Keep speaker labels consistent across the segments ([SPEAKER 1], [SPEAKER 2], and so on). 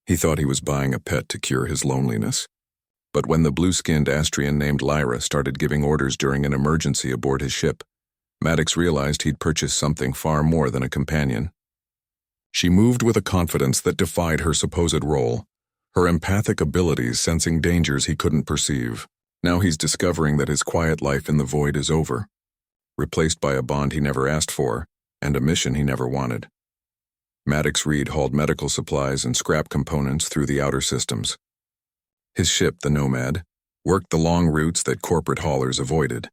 [SPEAKER 1] He thought he was buying a pet to cure his loneliness. But when the blue-skinned Astrian named Lyra started giving orders during an emergency aboard his ship, Maddox realized he'd purchased something far more than a companion. She moved with a confidence that defied her supposed role, her empathic abilities sensing dangers he couldn't perceive. Now he's discovering that his quiet life in the void is over, replaced by a bond he never asked for and a mission he never wanted. Maddox Reed hauled medical supplies and scrap components through the outer systems. His ship, the Nomad, worked the long routes that corporate haulers avoided.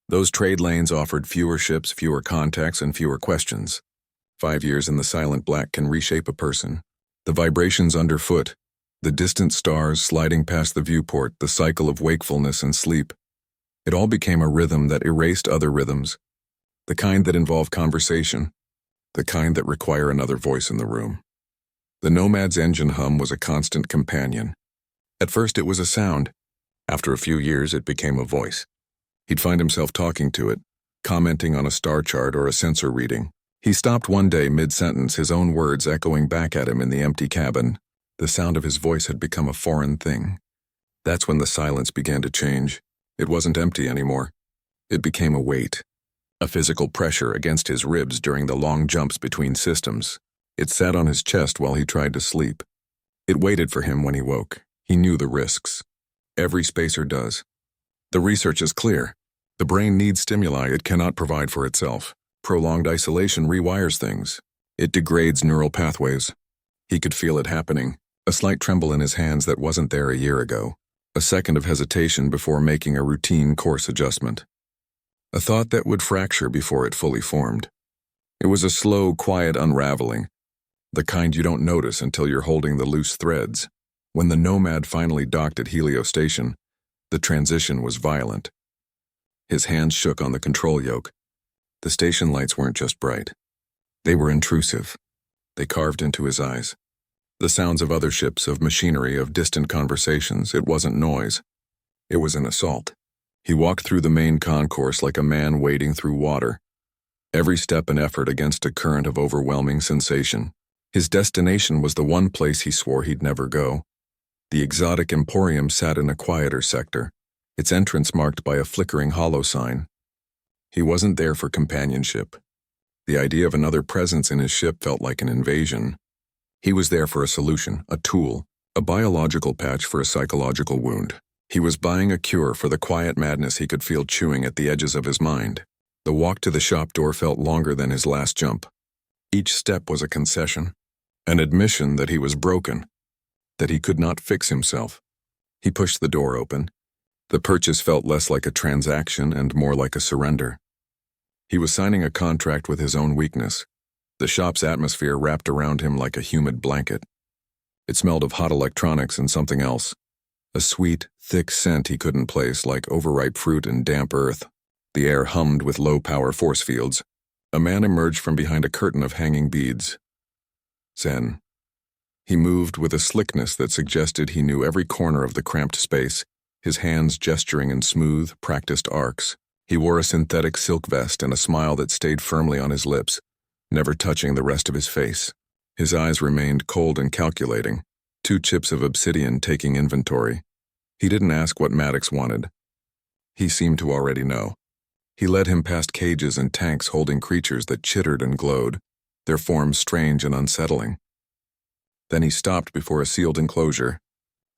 [SPEAKER 1] Those trade lanes offered fewer ships, fewer contacts, and fewer questions. 5 years in the silent black can reshape a person. The vibrations underfoot, the distant stars sliding past the viewport, the cycle of wakefulness and sleep. It all became a rhythm that erased other rhythms, the kind that involve conversation, the kind that require another voice in the room. The Nomad's engine hum was a constant companion. At first it was a sound. After a few years it became a voice. He'd find himself talking to it, commenting on a star chart or a sensor reading. He stopped one day mid-sentence, his own words echoing back at him in the empty cabin. The sound of his voice had become a foreign thing. That's when the silence began to change. It wasn't empty anymore. It became a weight, a physical pressure against his ribs during the long jumps between systems. It sat on his chest while he tried to sleep. It waited for him when he woke. He knew the risks. Every spacer does. The research is clear. The brain needs stimuli it cannot provide for itself. Prolonged isolation rewires things. It degrades neural pathways. He could feel it happening, a slight tremble in his hands that wasn't there a year ago, a second of hesitation before making a routine course adjustment. A thought that would fracture before it fully formed. It was a slow, quiet unraveling, the kind you don't notice until you're holding the loose threads. When the Nomad finally docked at Helio Station, the transition was violent. His hands shook on the control yoke. The station lights weren't just bright. They were intrusive. They carved into his eyes. The sounds of other ships, of machinery, of distant conversations. It wasn't noise. It was an assault. He walked through the main concourse like a man wading through water. Every step an effort against a current of overwhelming sensation. His destination was the one place he swore he'd never go. The exotic emporium sat in a quieter sector, its entrance marked by a flickering hollow sign. He wasn't there for companionship. The idea of another presence in his ship felt like an invasion. He was there for a solution, a tool, a biological patch for a psychological wound. He was buying a cure for the quiet madness he could feel chewing at the edges of his mind. The walk to the shop door felt longer than his last jump. Each step was a concession, an admission that he was broken, that he could not fix himself. He pushed the door open. The purchase felt less like a transaction and more like a surrender. He was signing a contract with his own weakness. The shop's atmosphere wrapped around him like a humid blanket. It smelled of hot electronics and something else. A sweet, thick scent he couldn't place, like overripe fruit and damp earth. The air hummed with low-power force fields. A man emerged from behind a curtain of hanging beads. Zen. He moved with a slickness that suggested he knew every corner of the cramped space, his hands gesturing in smooth, practiced arcs. He wore a synthetic silk vest and a smile that stayed firmly on his lips, never touching the rest of his face. His eyes remained cold and calculating, 2 chips of obsidian taking inventory. He didn't ask what Maddox wanted. He seemed to already know. He led him past cages and tanks holding creatures that chittered and glowed, their forms strange and unsettling. Then he stopped before a sealed enclosure.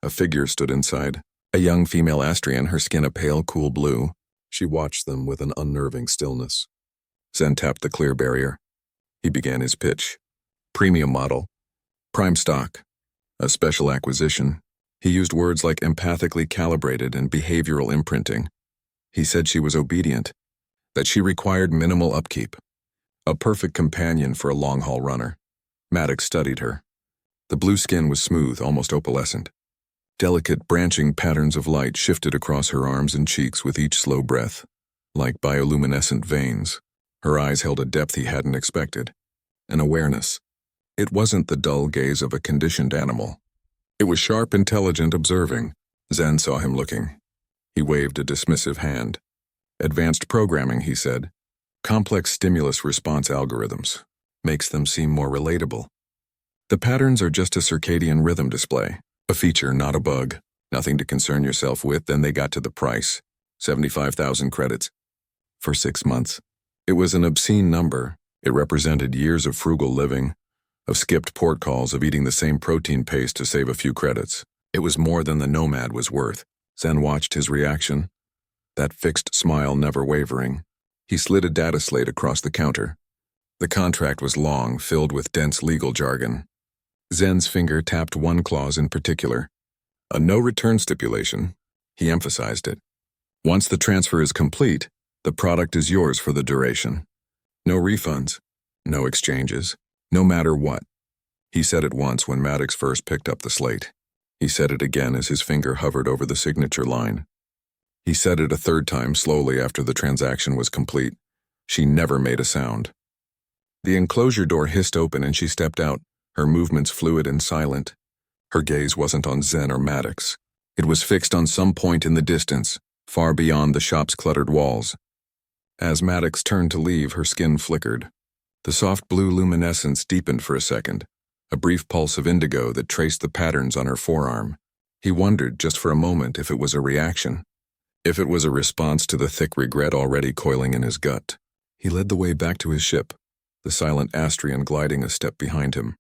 [SPEAKER 1] A figure stood inside, a young female Astrian, her skin a pale, cool blue. She watched them with an unnerving stillness. Zen tapped the clear barrier. He began his pitch. Premium model. Prime stock. A special acquisition. He used words like empathically calibrated and behavioral imprinting. He said she was obedient, that she required minimal upkeep. A perfect companion for a long-haul runner. Maddox studied her. The blue skin was smooth, almost opalescent. Delicate, branching patterns of light shifted across her arms and cheeks with each slow breath, like bioluminescent veins. Her eyes held a depth he hadn't expected, an awareness. It wasn't the dull gaze of a conditioned animal. It was sharp, intelligent, observing. Zen saw him looking. He waved a dismissive hand. Advanced programming, he said. Complex stimulus response algorithms. Makes them seem more relatable. The patterns are just a circadian rhythm display, a feature, not a bug. Nothing to concern yourself with. Then they got to the price, 75,000 credits. For 6 months. It was an obscene number. It represented years of frugal living, of skipped port calls, of eating the same protein paste to save a few credits. It was more than the nomad was worth. Zen watched his reaction, that fixed smile never wavering. He slid a data slate across the counter. The contract was long, filled with dense legal jargon. Zen's finger tapped one clause in particular. A no-return stipulation. He emphasized it. Once the transfer is complete, the product is yours for the duration. No refunds, no exchanges, no matter what. He said it once when Maddox first picked up the slate. He said it again as his finger hovered over the signature line. He said it a third time slowly after the transaction was complete. She never made a sound. The enclosure door hissed open and she stepped out, her movements fluid and silent. Her gaze wasn't on Zen or Maddox. It was fixed on some point in the distance, far beyond the shop's cluttered walls. As Maddox turned to leave, her skin flickered. The soft blue luminescence deepened for a second, a brief pulse of indigo that traced the patterns on her forearm. He wondered just for a moment if it was a reaction, if it was a response to the thick regret already coiling in his gut. He led the way back to his ship, the silent Astrian gliding a step behind him.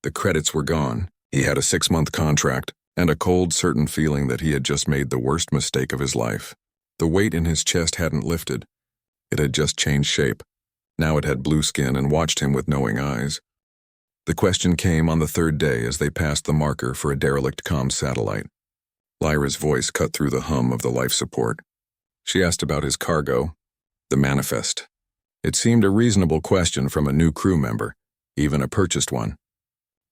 [SPEAKER 1] The credits were gone. He had a 6-month contract, and a cold, certain feeling that he had just made the worst mistake of his life. The weight in his chest hadn't lifted. It had just changed shape. Now it had blue skin and watched him with knowing eyes. The question came on the third day as they passed the marker for a derelict comms satellite. Lyra's voice cut through the hum of the life support. She asked about his cargo, the manifest. It seemed a reasonable question from a new crew member, even a purchased one.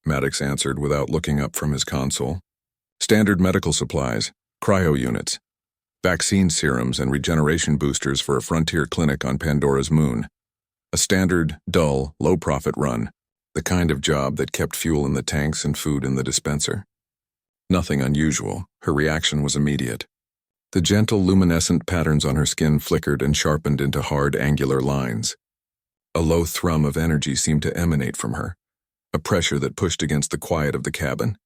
[SPEAKER 1] Maddox answered without looking up from his console. Standard medical supplies, cryo units, vaccine serums and regeneration boosters for a frontier clinic on Pandora's moon. A standard, dull, low-profit run, the kind of job that kept fuel in the tanks and food in the dispenser. Nothing unusual. Her reaction was immediate. The gentle, luminescent patterns on her skin flickered and sharpened into hard, angular lines. A low thrum of energy seemed to emanate from her, a pressure that pushed against the quiet of the cabin.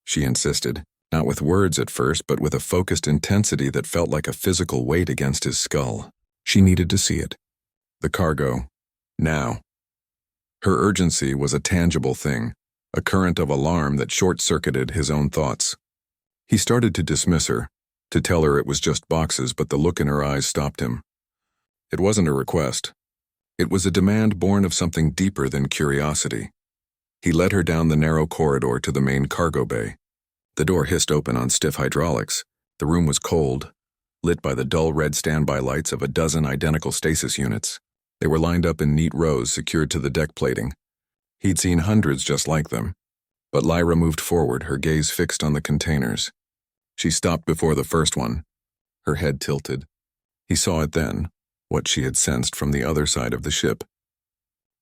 [SPEAKER 1] She insisted, not with words at first, but with a focused intensity that felt like a physical weight against his skull. She needed to see it. The cargo. Now. Her urgency was a tangible thing, a current of alarm that short-circuited his own thoughts. He started to dismiss her, to tell her it was just boxes, but the look in her eyes stopped him. It wasn't a request. It was a demand born of something deeper than curiosity. He led her down the narrow corridor to the main cargo bay. The door hissed open on stiff hydraulics. The room was cold, lit by the dull red standby lights of a dozen identical stasis units. They were lined up in neat rows secured to the deck plating. He'd seen hundreds just like them. But Lyra moved forward, her gaze fixed on the containers. She stopped before the first one, her head tilted. He saw it then, what she had sensed from the other side of the ship.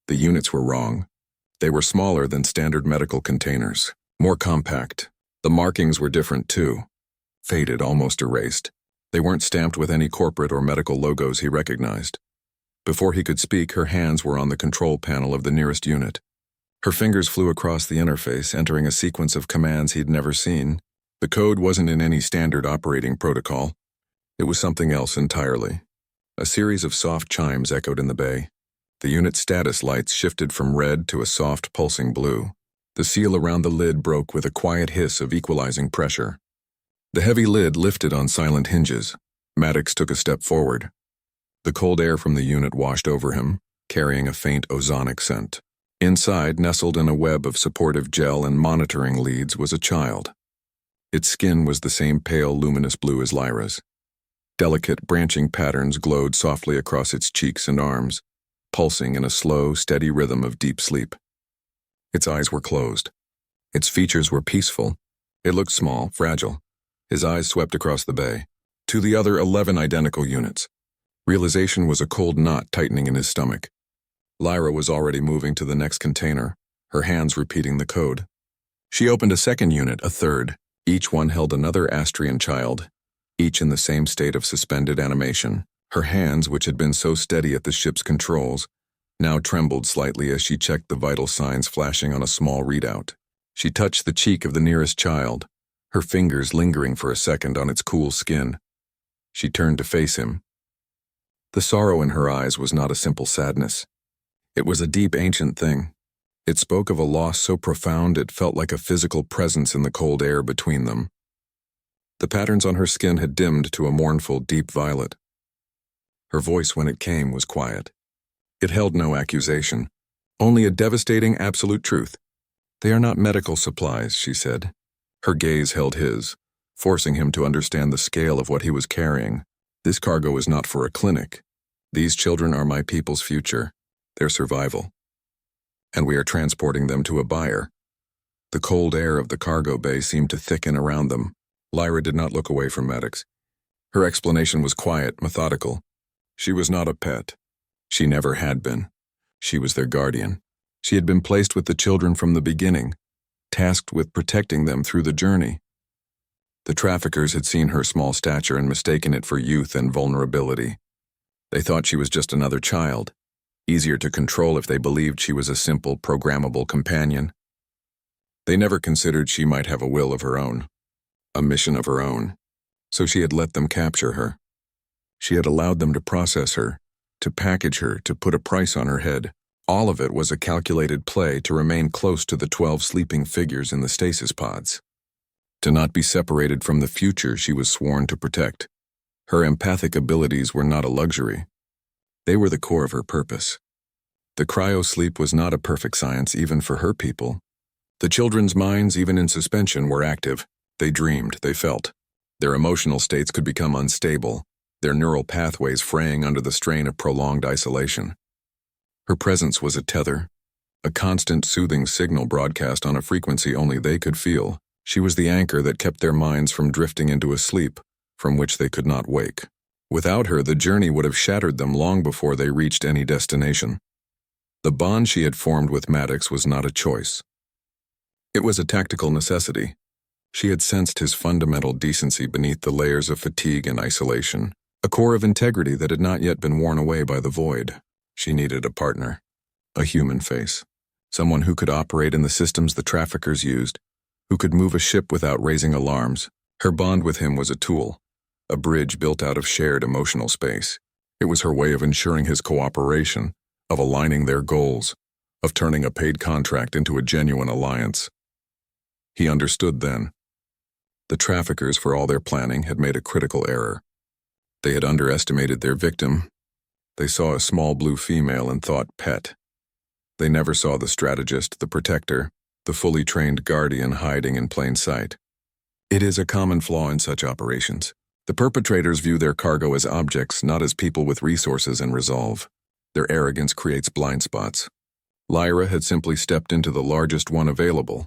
[SPEAKER 1] The units were wrong. They were smaller than standard medical containers, more compact. The markings were different too, faded, almost erased. They weren't stamped with any corporate or medical logos he recognized. Before he could speak, her hands were on the control panel of the nearest unit. Her fingers flew across the interface, entering a sequence of commands he'd never seen. The code wasn't in any standard operating protocol. It was something else entirely. A series of soft chimes echoed in the bay. The unit's status lights shifted from red to a soft, pulsing blue. The seal around the lid broke with a quiet hiss of equalizing pressure. The heavy lid lifted on silent hinges. Maddox took a step forward. The cold air from the unit washed over him, carrying a faint ozonic scent. Inside, nestled in a web of supportive gel and monitoring leads, was a child. Its skin was the same pale, luminous blue as Lyra's. Delicate, branching patterns glowed softly across its cheeks and arms, pulsing in a slow, steady rhythm of deep sleep. Its eyes were closed. Its features were peaceful. It looked small, fragile. His eyes swept across the bay, to the other 11 identical units. Realization was a cold knot tightening in his stomach. Lyra was already moving to the next container, her hands repeating the code. She opened a second unit, a third. Each one held another Astrian child, each in the same state of suspended animation. Her hands, which had been so steady at the ship's controls, now trembled slightly as she checked the vital signs flashing on a small readout. She touched the cheek of the nearest child, her fingers lingering for a second on its cool skin. She turned to face him. The sorrow in her eyes was not a simple sadness. It was a deep, ancient thing. It spoke of a loss so profound it felt like a physical presence in the cold air between them. The patterns on her skin had dimmed to a mournful, deep violet. Her voice, when it came, was quiet. It held no accusation, only a devastating absolute truth. "They are not medical supplies," she said. Her gaze held his, forcing him to understand the scale of what he was carrying. "This cargo is not for a clinic. These children are my people's future, their survival. And we are transporting them to a buyer." The cold air of the cargo bay seemed to thicken around them. Lyra did not look away from Maddox. Her explanation was quiet, methodical. She was not a pet. She never had been. She was their guardian. She had been placed with the children from the beginning, tasked with protecting them through the journey. The traffickers had seen her small stature and mistaken it for youth and vulnerability. They thought she was just another child, easier to control if they believed she was a simple, programmable companion. They never considered she might have a will of her own, a mission of her own, so she had let them capture her. She had allowed them to process her, to package her, to put a price on her head. All of it was a calculated play to remain close to the 12 sleeping figures in the stasis pods. To not be separated from the future she was sworn to protect. Her empathic abilities were not a luxury. They were the core of her purpose. The cryo-sleep was not a perfect science even for her people. The children's minds, even in suspension, were active. They dreamed, they felt. Their emotional states could become unstable, their neural pathways fraying under the strain of prolonged isolation. Her presence was a tether, a constant soothing signal broadcast on a frequency only they could feel. She was the anchor that kept their minds from drifting into a sleep from which they could not wake. Without her, the journey would have shattered them long before they reached any destination. The bond she had formed with Maddox was not a choice. It was a tactical necessity. She had sensed his fundamental decency beneath the layers of fatigue and isolation, a core of integrity that had not yet been worn away by the void. She needed a partner, a human face, someone who could operate in the systems the traffickers used, who could move a ship without raising alarms. Her bond with him was a tool, a bridge built out of shared emotional space. It was her way of ensuring his cooperation, of aligning their goals, of turning a paid contract into a genuine alliance. He understood then. The traffickers, for all their planning, had made a critical error. They had underestimated their victim. They saw a small blue female and thought pet. They never saw the strategist, the protector, the fully trained guardian hiding in plain sight. It is a common flaw in such operations. The perpetrators view their cargo as objects, not as people with resources and resolve. Their arrogance creates blind spots. Lyra had simply stepped into the largest one available.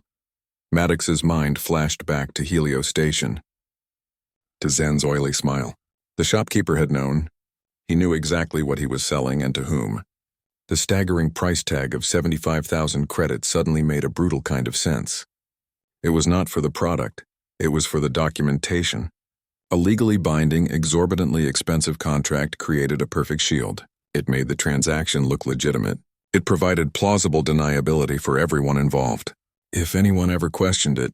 [SPEAKER 1] Maddox's mind flashed back to Helio Station, to Zen's oily smile. The shopkeeper had known. He knew exactly what he was selling and to whom. The staggering price tag of 75,000 credits suddenly made a brutal kind of sense. It was not for the product. It was for the documentation. A legally binding, exorbitantly expensive contract created a perfect shield. It made the transaction look legitimate. It provided plausible deniability for everyone involved. If anyone ever questioned it,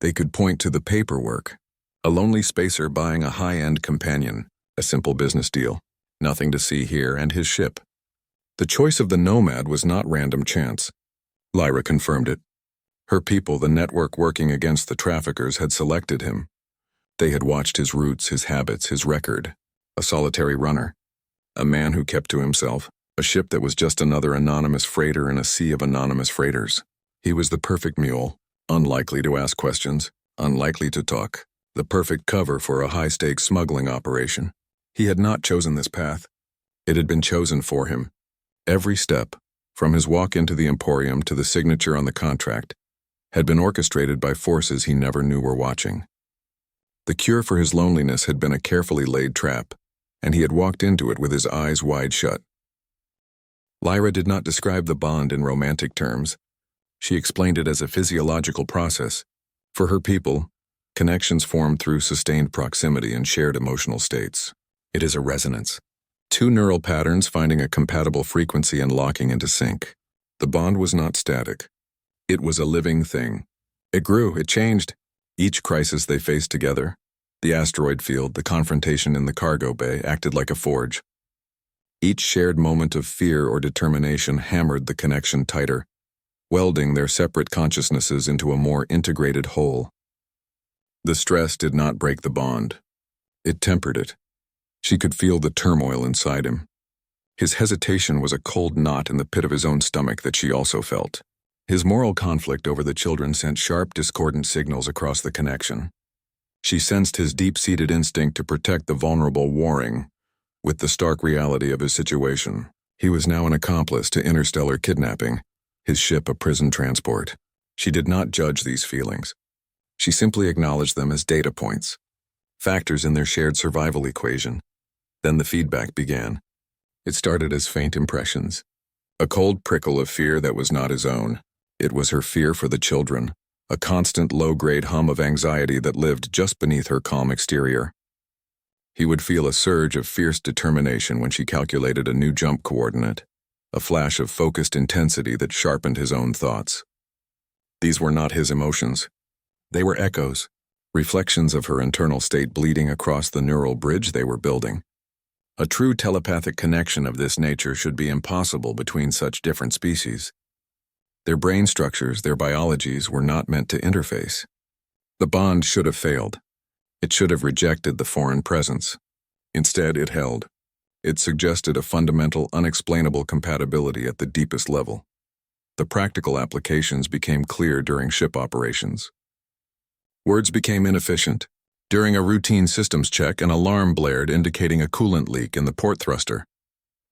[SPEAKER 1] they could point to the paperwork. A lonely spacer buying a high-end companion, a simple business deal. Nothing to see here, and his ship. The choice of the nomad was not random chance. Lyra confirmed it. Her people, the network working against the traffickers, had selected him. They had watched his routes, his habits, his record. A solitary runner. A man who kept to himself. A ship that was just another anonymous freighter in a sea of anonymous freighters. He was the perfect mule, unlikely to ask questions, unlikely to talk. The perfect cover for a high-stakes smuggling operation. He had not chosen this path. It had been chosen for him. Every step, from his walk into the Emporium to the signature on the contract, had been orchestrated by forces he never knew were watching. The cure for his loneliness had been a carefully laid trap, and he had walked into it with his eyes wide shut. Lyra did not describe the bond in romantic terms. She explained it as a physiological process. For her people, connections formed through sustained proximity and shared emotional states. It is a resonance. Two neural patterns finding a compatible frequency and locking into sync. The bond was not static. It was a living thing. It grew, it changed. Each crisis they faced together, the asteroid field, the confrontation in the cargo bay, acted like a forge. Each shared moment of fear or determination hammered the connection tighter, welding their separate consciousnesses into a more integrated whole. The stress did not break the bond. It tempered it. She could feel the turmoil inside him. His hesitation was a cold knot in the pit of his own stomach that she also felt. His moral conflict over the children sent sharp, discordant signals across the connection. She sensed his deep-seated instinct to protect the vulnerable warring with the stark reality of his situation. He was now an accomplice to interstellar kidnapping, his ship a prison transport. She did not judge these feelings. She simply acknowledged them as data points, factors in their shared survival equation. Then the feedback began. It started as faint impressions, a cold prickle of fear that was not his own. It was her fear for the children, a constant low-grade hum of anxiety that lived just beneath her calm exterior. He would feel a surge of fierce determination when she calculated a new jump coordinate, a flash of focused intensity that sharpened his own thoughts. These were not his emotions. They were echoes, reflections of her internal state bleeding across the neural bridge they were building. A true telepathic connection of this nature should be impossible between such different species. Their brain structures, their biologies were not meant to interface. The bond should have failed. It should have rejected the foreign presence. Instead, it held. It suggested a fundamental, unexplainable compatibility at the deepest level. The practical applications became clear during ship operations. Words became inefficient. During a routine systems check, an alarm blared indicating a coolant leak in the port thruster.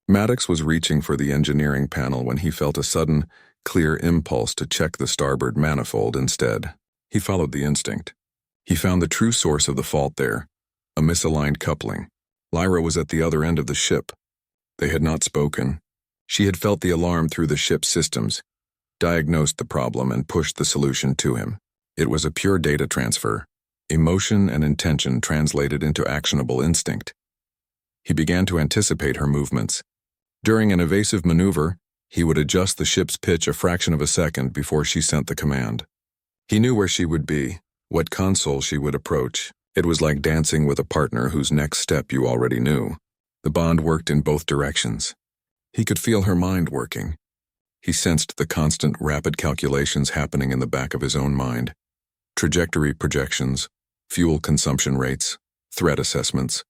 [SPEAKER 1] Maddox was reaching for the engineering panel when he felt a sudden, clear impulse to check the starboard manifold instead. He followed the instinct. He found the true source of the fault there, a misaligned coupling. Lyra was at the other end of the ship. They had not spoken. She had felt the alarm through the ship's systems, diagnosed the problem, and pushed the solution to him. It was a pure data transfer, emotion and intention translated into actionable instinct. He began to anticipate her movements. During an evasive maneuver, he would adjust the ship's pitch a fraction of a second before she sent the command. He knew where she would be, what console she would approach. It was like dancing with a partner whose next step you already knew. The bond worked in both directions. He could feel her mind working. He sensed the constant, rapid calculations happening in the back of his own mind. Trajectory projections, fuel consumption rates, threat assessments.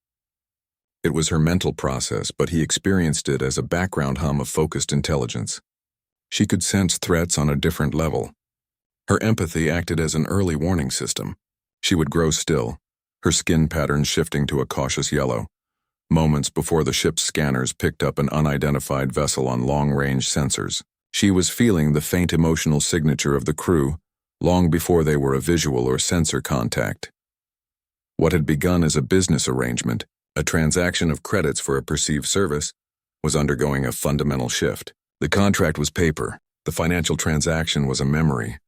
[SPEAKER 1] It was her mental process, but he experienced it as a background hum of focused intelligence. She could sense threats on a different level. Her empathy acted as an early warning system. She would grow still, her skin pattern shifting to a cautious yellow, moments before the ship's scanners picked up an unidentified vessel on long-range sensors. She was feeling the faint emotional signature of the crew long before they were a visual or sensor contact. What had begun as a business arrangement, a transaction of credits for a perceived service, was undergoing a fundamental shift. The contract was paper. The financial transaction was a memory.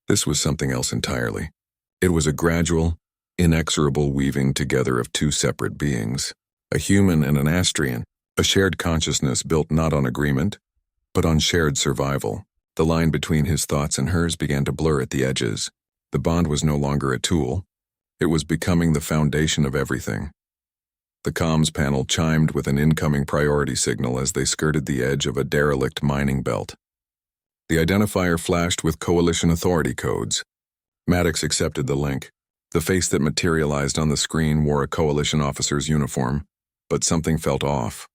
[SPEAKER 1] This was something else entirely. It was a gradual, inexorable weaving together of two separate beings, a human and an Astrian, a shared consciousness built not on agreement, but on shared survival. The line between his thoughts and hers began to blur at the edges. The bond was no longer a tool. It was becoming the foundation of everything. The comms panel chimed with an incoming priority signal as they skirted the edge of a derelict mining belt. The identifier flashed with Coalition Authority codes. Maddox accepted the link. The face that materialized on the screen wore a Coalition officer's uniform, but something felt off.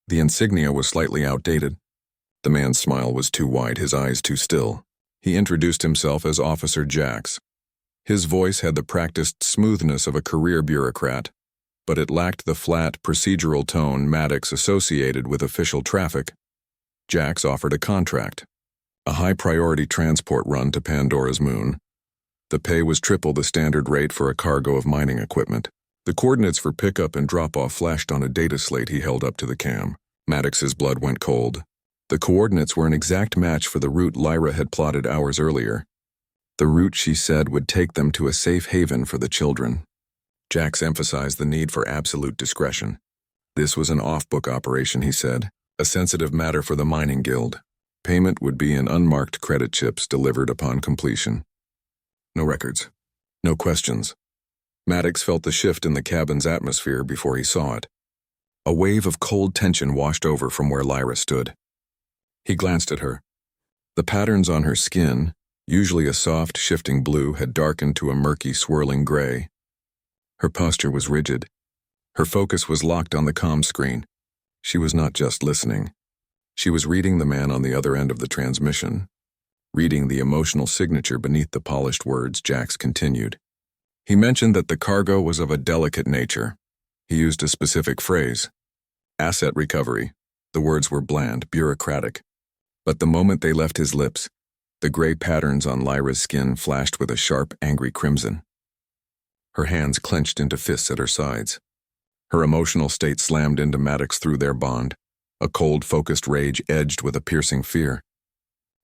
[SPEAKER 1] The insignia was slightly outdated. The man's smile was too wide, his eyes too still. He introduced himself as Officer Jax. His voice had the practiced smoothness of a career bureaucrat, but it lacked the flat, procedural tone Maddox associated with official traffic. Jax offered a contract, a high-priority transport run to Pandora's moon. The pay was triple the standard rate for a cargo of mining equipment. The coordinates for pickup and drop-off flashed on a data slate he held up to the cam. Maddox's blood went cold. The coordinates were an exact match for the route Lyra had plotted hours earlier. The route, she said, would take them to a safe haven for the children. Jax emphasized the need for absolute discretion. This was an off-book operation, he said, a sensitive matter for the mining guild. Payment would be in unmarked credit chips delivered upon completion. No records. No questions. Maddox felt the shift in the cabin's atmosphere before he saw it. A wave of cold tension washed over from where Lyra stood. He glanced at her. The patterns on her skin, usually a soft, shifting blue, had darkened to a murky, swirling gray. Her posture was rigid. Her focus was locked on the comm screen. She was not just listening. She was reading the man on the other end of the transmission, reading the emotional signature beneath the polished words. Jax continued. He mentioned that the cargo was of a delicate nature. He used a specific phrase. Asset recovery. The words were bland, bureaucratic. But the moment they left his lips, the gray patterns on Lyra's skin flashed with a sharp, angry crimson. Her hands clenched into fists at her sides. Her emotional state slammed into Maddox through their bond, a cold, focused rage edged with a piercing fear.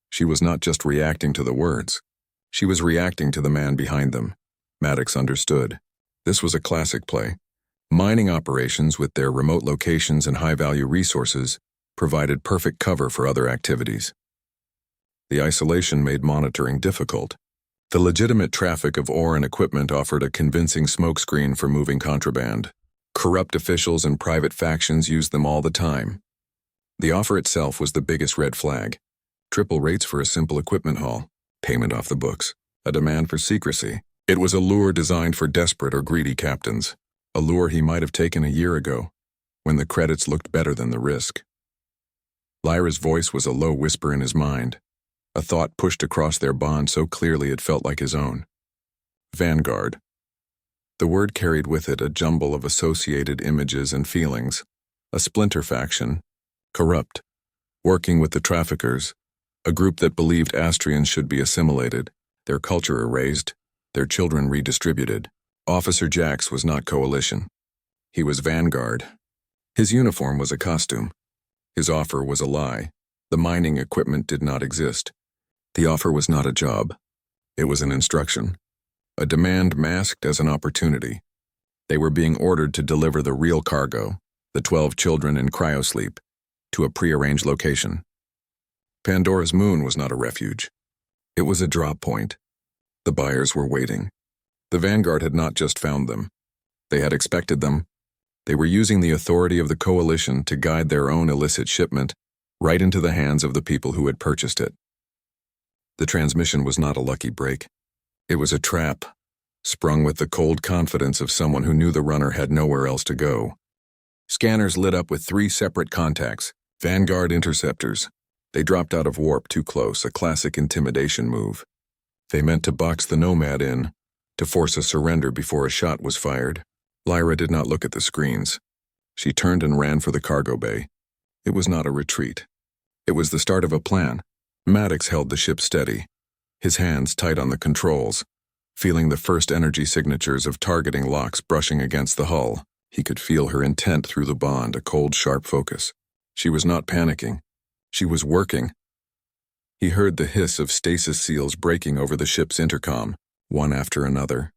[SPEAKER 1] She was not just reacting to the words. She was reacting to the man behind them. Maddox understood. This was a classic play. Mining operations, with their remote locations and high-value resources, provided perfect cover for other activities. The isolation made monitoring difficult. The legitimate traffic of ore and equipment offered a convincing smokescreen for moving contraband. Corrupt officials and private factions used them all the time. The offer itself was the biggest red flag. Triple rates for a simple equipment haul, payment off the books, a demand for secrecy. It was a lure designed for desperate or greedy captains, a lure he might have taken a year ago, when the credits looked better than the risk. Lyra's voice was a low whisper in his mind. A thought pushed across their bond so clearly it felt like his own. Vanguard. The word carried with it a jumble of associated images and feelings. A splinter faction, corrupt, working with the traffickers, a group that believed Astrians should be assimilated, their culture erased, their children redistributed. Officer Jax was not coalition. He was Vanguard. His uniform was a costume. His offer was a lie. The mining equipment did not exist. The offer was not a job. It was an instruction. A demand masked as an opportunity. They were being ordered to deliver the real cargo, the 12 children in cryosleep, to a prearranged location. Pandora's moon was not a refuge. It was a drop point. The buyers were waiting. The Vanguard had not just found them. They had expected them. They were using the authority of the coalition to guide their own illicit shipment right into the hands of the people who had purchased it. The transmission was not a lucky break. It was a trap, sprung with the cold confidence of someone who knew the runner had nowhere else to go. Scanners lit up with 3 separate contacts, Vanguard interceptors. They dropped out of warp too close, a classic intimidation move. They meant to box the Nomad in, to force a surrender before a shot was fired. Lyra did not look at the screens. She turned and ran for the cargo bay. It was not a retreat. It was the start of a plan. Maddox held the ship steady, his hands tight on the controls, feeling the first energy signatures of targeting locks brushing against the hull. He could feel her intent through the bond, a cold, sharp focus. She was not panicking. She was working. He heard the hiss of stasis seals breaking over the ship's intercom, one after another.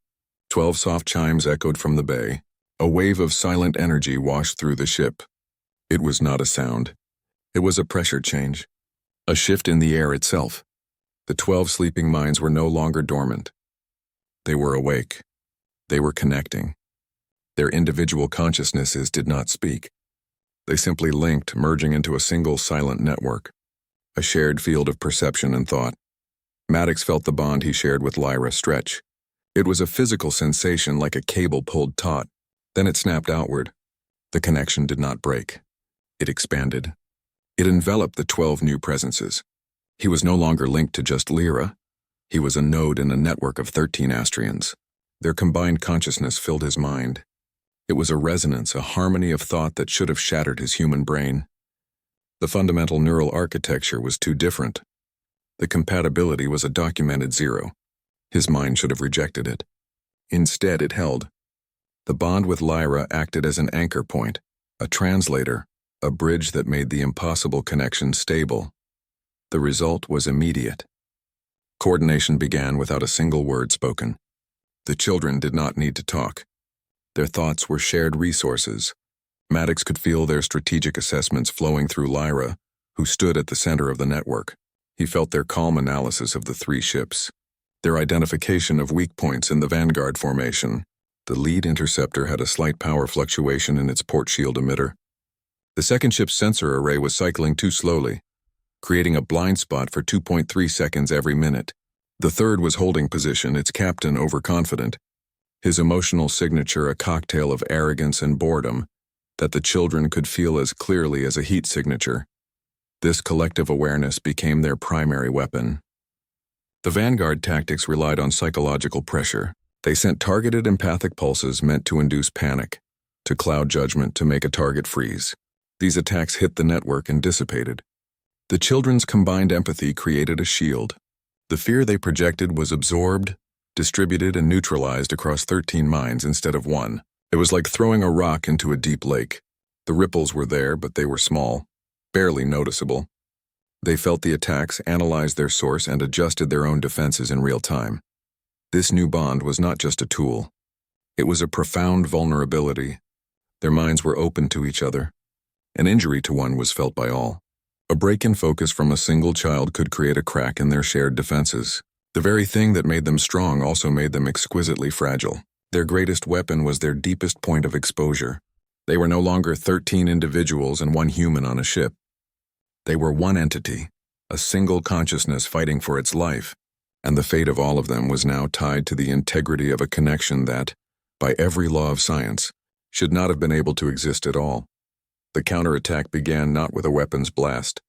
[SPEAKER 1] 12 soft chimes echoed from the bay. A wave of silent energy washed through the ship. It was not a sound. It was a pressure change. A shift in the air itself. The 12 sleeping minds were no longer dormant. They were awake. They were connecting. Their individual consciousnesses did not speak. They simply linked, merging into a single silent network. A shared field of perception and thought. Maddox felt the bond he shared with Lyra stretch. It was a physical sensation like a cable pulled taut. Then it snapped outward. The connection did not break. It expanded. It enveloped the 12 new presences. He was no longer linked to just Lyra. He was a node in a network of 13 Astrians. Their combined consciousness filled his mind. It was a resonance, a harmony of thought that should have shattered his human brain. The fundamental neural architecture was too different. The compatibility was a documented 0. His mind should have rejected it. Instead, it held. The bond with Lyra acted as an anchor point, a translator, a bridge that made the impossible connection stable. The result was immediate. Coordination began without a single word spoken. The children did not need to talk. Their thoughts were shared resources, Maddox could feel their strategic assessments flowing through Lyra, who stood at the center of the network. He felt their calm analysis of the three ships, their identification of weak points in the Vanguard formation. The lead interceptor had a slight power fluctuation in its port shield emitter. The second ship's sensor array was cycling too slowly, creating a blind spot for 2.3 seconds every minute. The third was holding position, its captain overconfident, his emotional signature a cocktail of arrogance and boredom that the children could feel as clearly as a heat signature. This collective awareness became their primary weapon. The Vanguard tactics relied on psychological pressure. They sent targeted empathic pulses meant to induce panic, to cloud judgment, to make a target freeze. These attacks hit the network and dissipated. The children's combined empathy created a shield. The fear they projected was absorbed, distributed, and neutralized across 13 minds instead of one. It was like throwing a rock into a deep lake. The ripples were there, but they were small, barely noticeable. They felt the attacks, analyzed their source, and adjusted their own defenses in real time. This new bond was not just a tool. It was a profound vulnerability. Their minds were open to each other. An injury to one was felt by all. A break in focus from a single child could create a crack in their shared defenses. The very thing that made them strong also made them exquisitely fragile. Their greatest weapon was their deepest point of exposure. They were no longer 13 individuals and one human on a ship. They were one entity, a single consciousness fighting for its life, and the fate of all of them was now tied to the integrity of a connection that, by every law of science, should not have been able to exist at all. The counterattack began not with a weapons blast,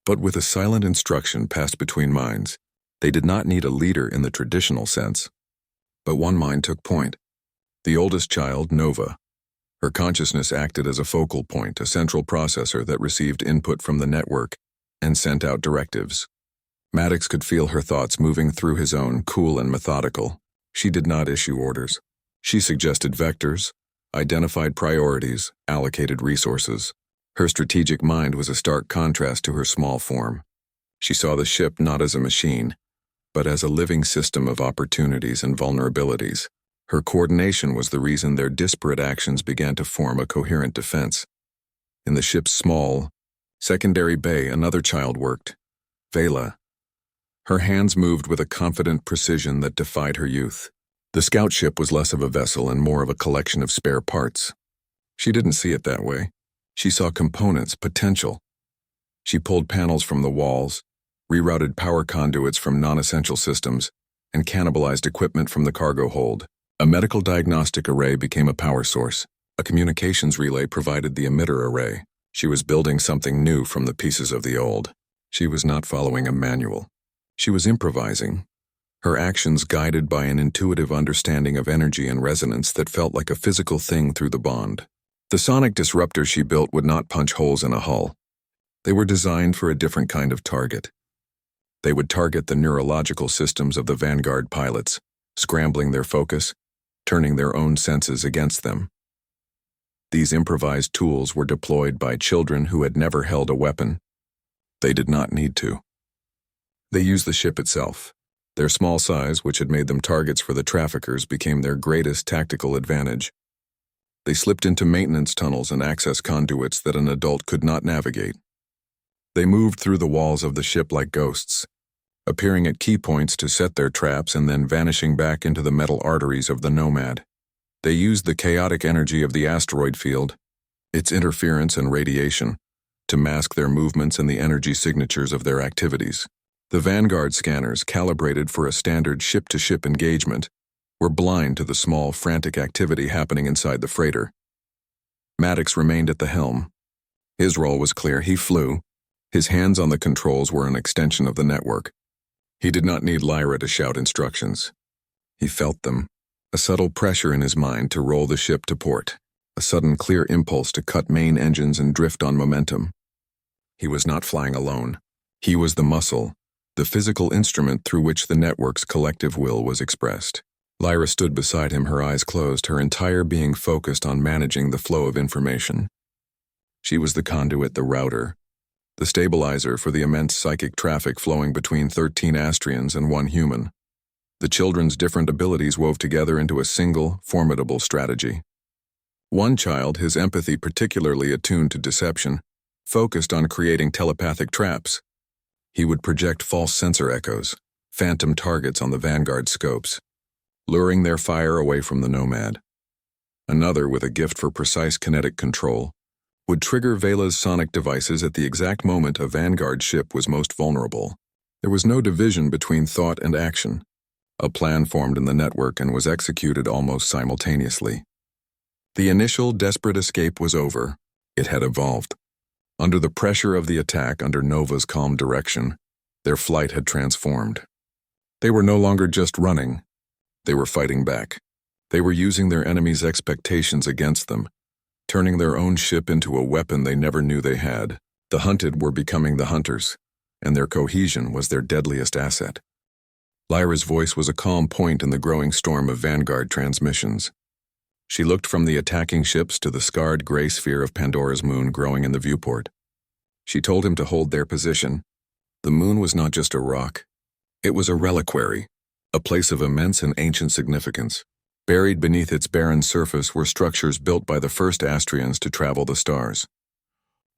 [SPEAKER 1] but with a silent instruction passed between minds. They did not need a leader in the traditional sense. But one mind took point. The oldest child, Nova. Her consciousness acted as a focal point, a central processor that received input from the network and sent out directives. Maddox could feel her thoughts moving through his own, cool and methodical. She did not issue orders. She suggested vectors, identified priorities, allocated resources. Her strategic mind was a stark contrast to her small form. She saw the ship not as a machine, but as a living system of opportunities and vulnerabilities. Her coordination was the reason their disparate actions began to form a coherent defense. In the ship's small, secondary bay, another child worked, Vela. Her hands moved with a confident precision that defied her youth. The scout ship was less of a vessel and more of a collection of spare parts. She didn't see it that way. She saw components, potential. She pulled panels from the walls, rerouted power conduits from non-essential systems, and cannibalized equipment from the cargo hold. A medical diagnostic array became a power source. A communications relay provided the emitter array. She was building something new from the pieces of the old. She was not following a manual. She was improvising, her actions guided by an intuitive understanding of energy and resonance that felt like a physical thing through the bond. The sonic disruptors she built would not punch holes in a hull. They were designed for a different kind of target. They would target the neurological systems of the Vanguard pilots, scrambling their focus, turning their own senses against them. These improvised tools were deployed by children who had never held a weapon. They did not need to. They used the ship itself. Their small size, which had made them targets for the traffickers, became their greatest tactical advantage. They slipped into maintenance tunnels and access conduits that an adult could not navigate. They moved through the walls of the ship like ghosts, appearing at key points to set their traps and then vanishing back into the metal arteries of the Nomad. They used the chaotic energy of the asteroid field, its interference and radiation, to mask their movements and the energy signatures of their activities. The Vanguard scanners, calibrated for a standard ship-to-ship engagement, were blind to the small, frantic activity happening inside the freighter. Maddox remained at the helm. His role was clear. He flew. His hands on the controls were an extension of the network. He did not need Lyra to shout instructions. He felt them, a subtle pressure in his mind to roll the ship to port, a sudden clear impulse to cut main engines and drift on momentum. He was not flying alone. He was the muscle, the physical instrument through which the network's collective will was expressed. Lyra stood beside him, her eyes closed, her entire being focused on managing the flow of information. She was the conduit, the router, the stabilizer for the immense psychic traffic flowing between 13 Astrians and one human. The children's different abilities wove together into a single, formidable strategy. One child, his empathy particularly attuned to deception, focused on creating telepathic traps. He would project false sensor echoes, phantom targets on the Vanguard scopes, luring their fire away from the Nomad. Another, with a gift for precise kinetic control, would trigger Vela's sonic devices at the exact moment a Vanguard ship was most vulnerable. There was no division between thought and action. A plan formed in the network and was executed almost simultaneously. The initial desperate escape was over. It had evolved. Under the pressure of the attack under Nova's calm direction, their flight had transformed. They were no longer just running. They were fighting back. They were using their enemy's expectations against them, turning their own ship into a weapon they never knew they had. The hunted were becoming the hunters, and their cohesion was their deadliest asset. Lyra's voice was a calm point in the growing storm of Vanguard transmissions. She looked from the attacking ships to the scarred gray sphere of Pandora's moon growing in the viewport. She told him to hold their position. The moon was not just a rock. It was a reliquary, a place of immense and ancient significance. Buried beneath its barren surface were structures built by the first Astrians to travel the stars.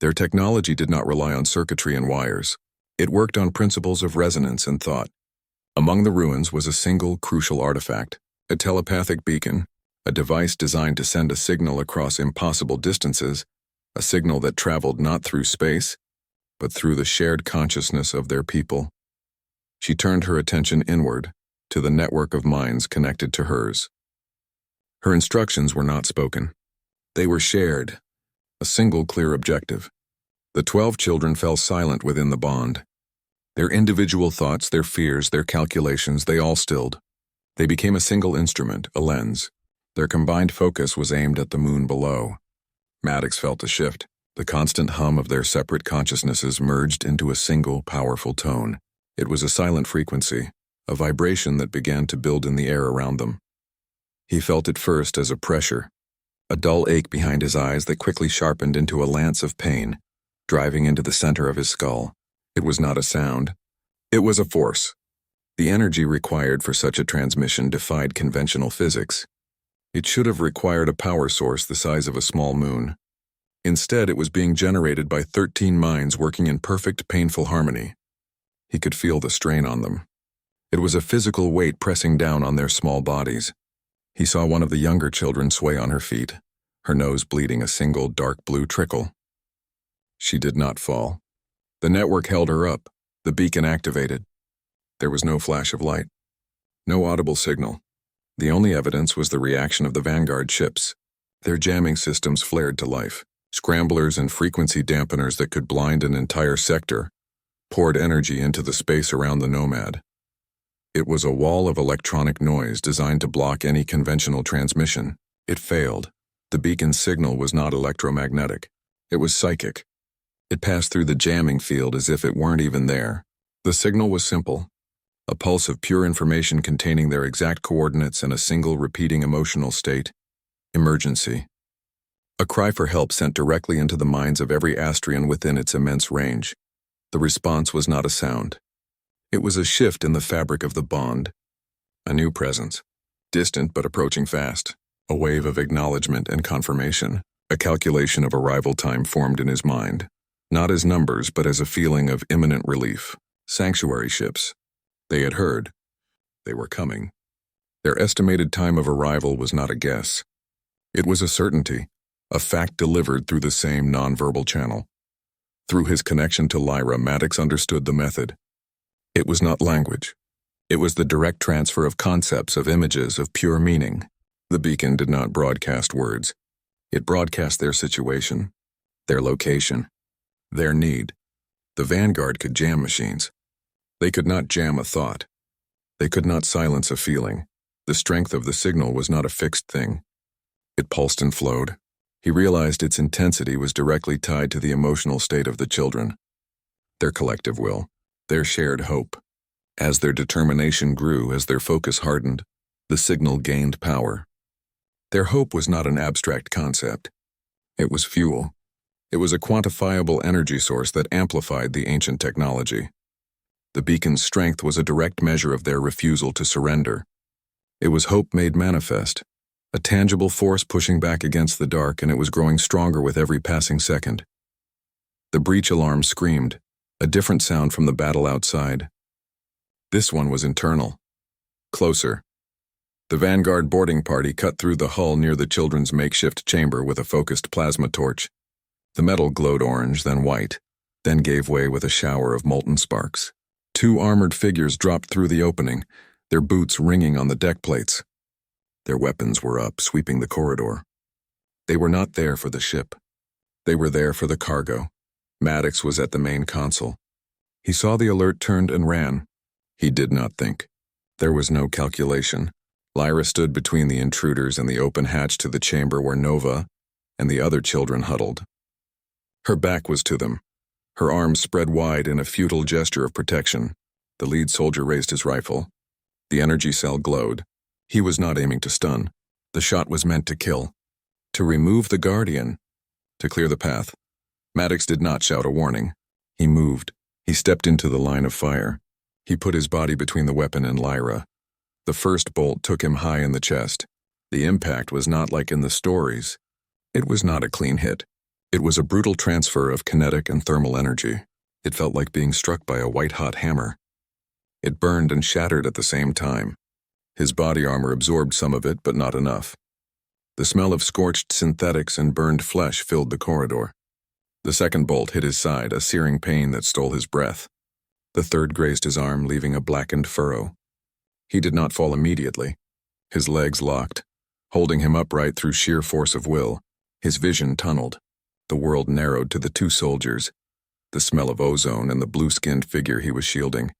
[SPEAKER 1] Their technology did not rely on circuitry and wires. It worked on principles of resonance and thought. Among the ruins was a single crucial artifact, a telepathic beacon, a device designed to send a signal across impossible distances, a signal that traveled not through space, but through the shared consciousness of their people. She turned her attention inward, to the network of minds connected to hers. Her instructions were not spoken. They were shared, a single clear objective. The 12 children fell silent within the bond. Their individual thoughts, their fears, their calculations, they all stilled. They became a single instrument, a lens. Their combined focus was aimed at the moon below. Maddox felt a shift. The constant hum of their separate consciousnesses merged into a single, powerful tone. It was a silent frequency, a vibration that began to build in the air around them. He felt it first as a pressure, a dull ache behind his eyes that quickly sharpened into a lance of pain, driving into the center of his skull. It was not a sound. It was a force. The energy required for such a transmission defied conventional physics. It should have required a power source the size of a small moon. Instead, it was being generated by 13 minds working in perfect, painful harmony. He could feel the strain on them. It was a physical weight pressing down on their small bodies. He saw one of the younger children sway on her feet, her nose bleeding a single dark blue trickle. She did not fall. The network held her up, the beacon activated. There was no flash of light, no audible signal. The only evidence was the reaction of the Vanguard ships. Their jamming systems flared to life. Scramblers and frequency dampeners that could blind an entire sector poured energy into the space around the Nomad. It was a wall of electronic noise designed to block any conventional transmission. It failed. The beacon's signal was not electromagnetic. It was psychic. It passed through the jamming field as if it weren't even there. The signal was simple. A pulse of pure information containing their exact coordinates and a single repeating emotional state. Emergency. A cry for help sent directly into the minds of every Astrian within its immense range. The response was not a sound. It was a shift in the fabric of the bond. A new presence. Distant but approaching fast. A wave of acknowledgement and confirmation. A calculation of arrival time formed in his mind. Not as numbers, but as a feeling of imminent relief. Sanctuary ships. They had heard. They were coming. Their estimated time of arrival was not a guess. It was a certainty, a fact delivered through the same nonverbal channel. Through his connection to Lyra, Maddox understood the method. It was not language. It was the direct transfer of concepts, of images, of pure meaning. The beacon did not broadcast words. It broadcast their situation, their location, their need. The Vanguard could jam machines. They could not jam a thought. They could not silence a feeling. The strength of the signal was not a fixed thing. It pulsed and flowed. He realized its intensity was directly tied to the emotional state of the children, their collective will, their shared hope. As their determination grew, as their focus hardened, the signal gained power. Their hope was not an abstract concept. It was fuel. It was a quantifiable energy source that amplified the ancient technology. The beacon's strength was a direct measure of their refusal to surrender. It was hope made manifest, A tangible force pushing back against the dark, and it was growing stronger with every passing second. The breach alarm screamed, a different sound from the battle outside. This one was internal. Closer. The Vanguard boarding party cut through the hull near the children's makeshift chamber with a focused plasma torch. The metal glowed orange, then white, then gave way with a shower of molten sparks. Two armored figures dropped through the opening, their boots ringing on the deck plates. Their weapons were up, sweeping the corridor. They were not there for the ship. They were there for the cargo. Maddox was at the main console. He saw the alert, turned, and ran. He did not think. There was no calculation. Lyra stood between the intruders and the open hatch to the chamber where Nova and the other children huddled. Her back was to them, her arms spread wide in a futile gesture of protection. The lead soldier raised his rifle. The energy cell glowed. He was not aiming to stun. The shot was meant to kill. To remove the Guardian. To clear the path. Maddox did not shout a warning. He moved. He stepped into the line of fire. He put his body between the weapon and Lyra. The first bolt took him high in the chest. The impact was not like in the stories. It was not a clean hit. It was a brutal transfer of kinetic and thermal energy. It felt like being struck by a white-hot hammer. It burned and shattered at the same time. His body armor absorbed some of it, but not enough. The smell of scorched synthetics and burned flesh filled the corridor. The second bolt hit his side, a searing pain that stole his breath. The third grazed his arm, leaving a blackened furrow. He did not fall immediately. His legs locked, holding him upright through sheer force of will. His vision tunneled. The world narrowed to the two soldiers, the smell of ozone and the blue-skinned figure he was shielding.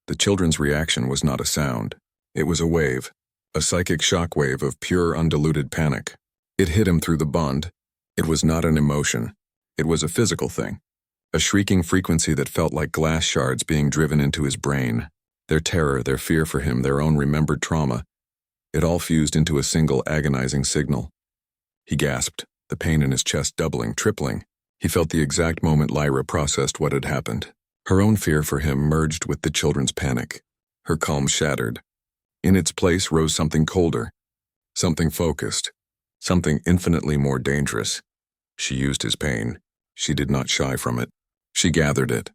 [SPEAKER 1] The children's reaction was not a sound. It was a wave, a psychic shockwave of pure, undiluted panic. It hit him through the bond. It was not an emotion. It was a physical thing. A shrieking frequency that felt like glass shards being driven into his brain. Their terror, their fear for him, their own remembered trauma. It all fused into a single agonizing signal. He gasped, the pain in his chest doubling, tripling. He felt the exact moment Lyra processed what had happened. Her own fear for him merged with the children's panic. Her calm shattered. In its place rose something colder, something focused, something infinitely more dangerous. She used his pain. She did not shy from it. She gathered it.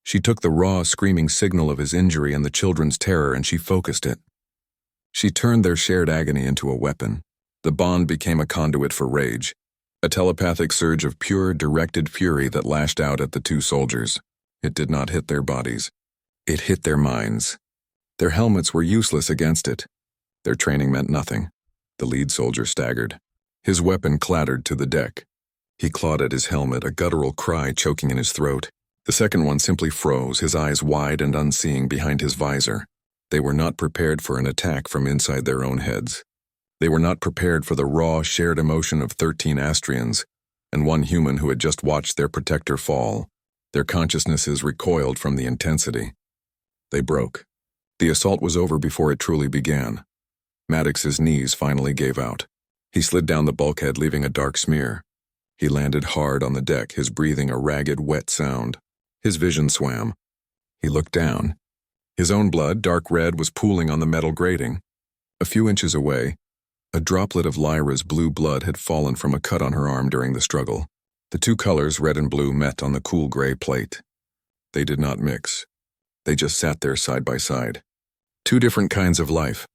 [SPEAKER 1] She took the raw, screaming signal of his injury and the children's terror, and she focused it. She turned their shared agony into a weapon. The bond became a conduit for rage, a telepathic surge of pure, directed fury that lashed out at the two soldiers. It did not hit their bodies. It hit their minds. Their helmets were useless against it. Their training meant nothing. The lead soldier staggered. His weapon clattered to the deck. He clawed at his helmet, a guttural cry choking in his throat. The second one simply froze, his eyes wide and unseeing behind his visor. They were not prepared for an attack from inside their own heads. They were not prepared for the raw, shared emotion of 13 Astrians and one human who had just watched their protector fall. Their consciousnesses recoiled from the intensity. They broke. The assault was over before it truly began. Maddox's knees finally gave out. He slid down the bulkhead, leaving a dark smear. He landed hard on the deck, his breathing a ragged, wet sound. His vision swam. He looked down. His own blood, dark red, was pooling on the metal grating. A few inches away, a droplet of Lyra's blue blood had fallen from a cut on her arm during the struggle. The two colors, red and blue, met on the cool gray plate. They did not mix. They just sat there side by side. Two different kinds of life.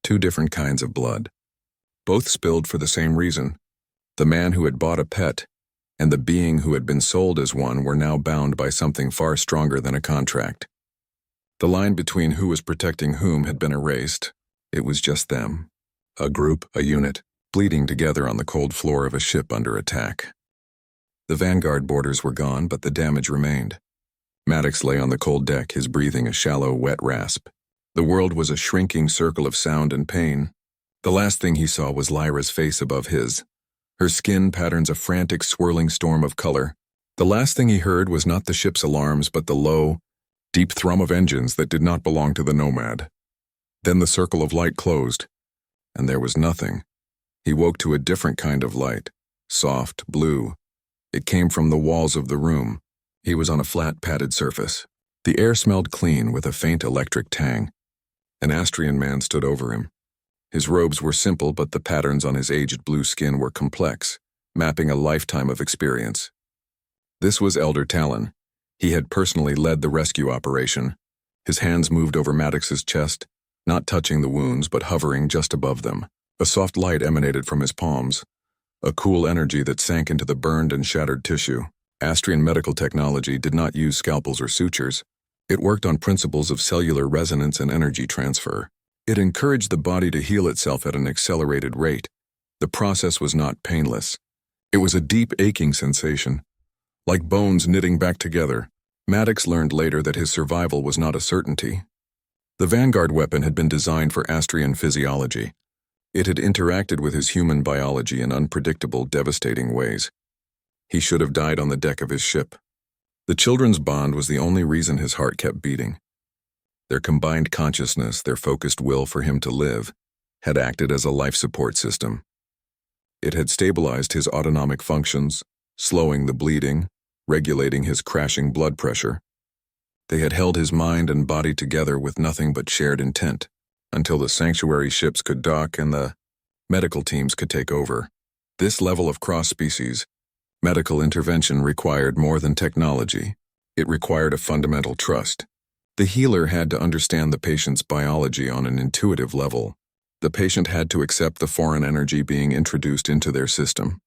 [SPEAKER 1] Two different kinds of blood. Both spilled for the same reason. The man who had bought a pet and the being who had been sold as one were now bound by something far stronger than a contract. The line between who was protecting whom had been erased. It was just them. A group, a unit, bleeding together on the cold floor of a ship under attack. The Vanguard boarders were gone, but the damage remained. Maddox lay on the cold deck, his breathing a shallow, wet rasp. The world was a shrinking circle of sound and pain. The last thing he saw was Lyra's face above his. Her skin patterns a frantic, swirling storm of color. The last thing he heard was not the ship's alarms, but the low, deep thrum of engines that did not belong to the Nomad. Then the circle of light closed, and there was nothing. He woke to a different kind of light, soft, blue. It came from the walls of the room. He was on a flat, padded surface. The air smelled clean with a faint electric tang. An Astrian man stood over him. His robes were simple, but the patterns on his aged blue skin were complex, mapping a lifetime of experience. This was Elder Talon. He had personally led the rescue operation. His hands moved over Maddox's chest, not touching the wounds but hovering just above them. A soft light emanated from his palms, a cool energy that sank into the burned and shattered tissue. Astrian medical technology did not use scalpels or sutures. It worked on principles of cellular resonance and energy transfer. It encouraged the body to heal itself at an accelerated rate. The process was not painless. It was a deep aching sensation, like bones knitting back together. Maddox learned later that his survival was not a certainty. The Vanguard weapon had been designed for Astrian physiology. It had interacted with his human biology in unpredictable, devastating ways. He should have died on the deck of his ship. The children's bond was the only reason his heart kept beating. Their combined consciousness, their focused will for him to live, had acted as a life support system. It had stabilized his autonomic functions, slowing the bleeding, regulating his crashing blood pressure. They had held his mind and body together with nothing but shared intent, until the sanctuary ships could dock and the medical teams could take over. This level of cross-species medical intervention required more than technology. It required a fundamental trust. The healer had to understand the patient's biology on an intuitive level. The patient had to accept the foreign energy being introduced into their system.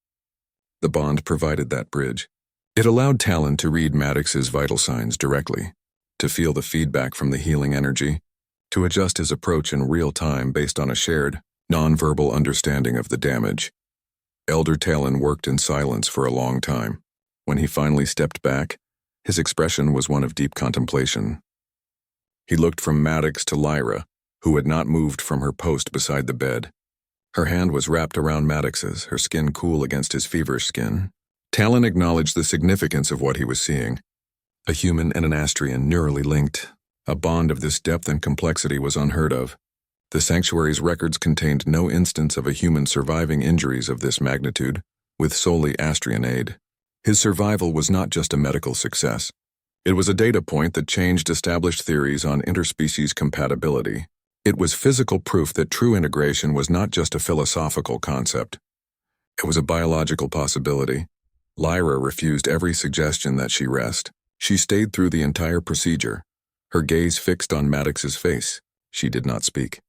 [SPEAKER 1] The bond provided that bridge. It allowed Talon to read Maddox's vital signs directly, to feel the feedback from the healing energy, to adjust his approach in real time based on a shared, non-verbal understanding of the damage. Elder Talon worked in silence for a long time. When he finally stepped back, his expression was one of deep contemplation. He looked from Maddox to Lyra, who had not moved from her post beside the bed. Her hand was wrapped around Maddox's, her skin cool against his feverish skin. Talon acknowledged the significance of what he was seeing. A human and an Astrian neurally linked. A bond of this depth and complexity was unheard of. The sanctuary's records contained no instance of a human surviving injuries of this magnitude, with solely Astrian aid. His survival was not just a medical success. It was a data point that changed established theories on interspecies compatibility. It was physical proof that true integration was not just a philosophical concept. It was a biological possibility. Lyra refused every suggestion that she rest. She stayed through the entire procedure, her gaze fixed on Maddox's face. She did not speak.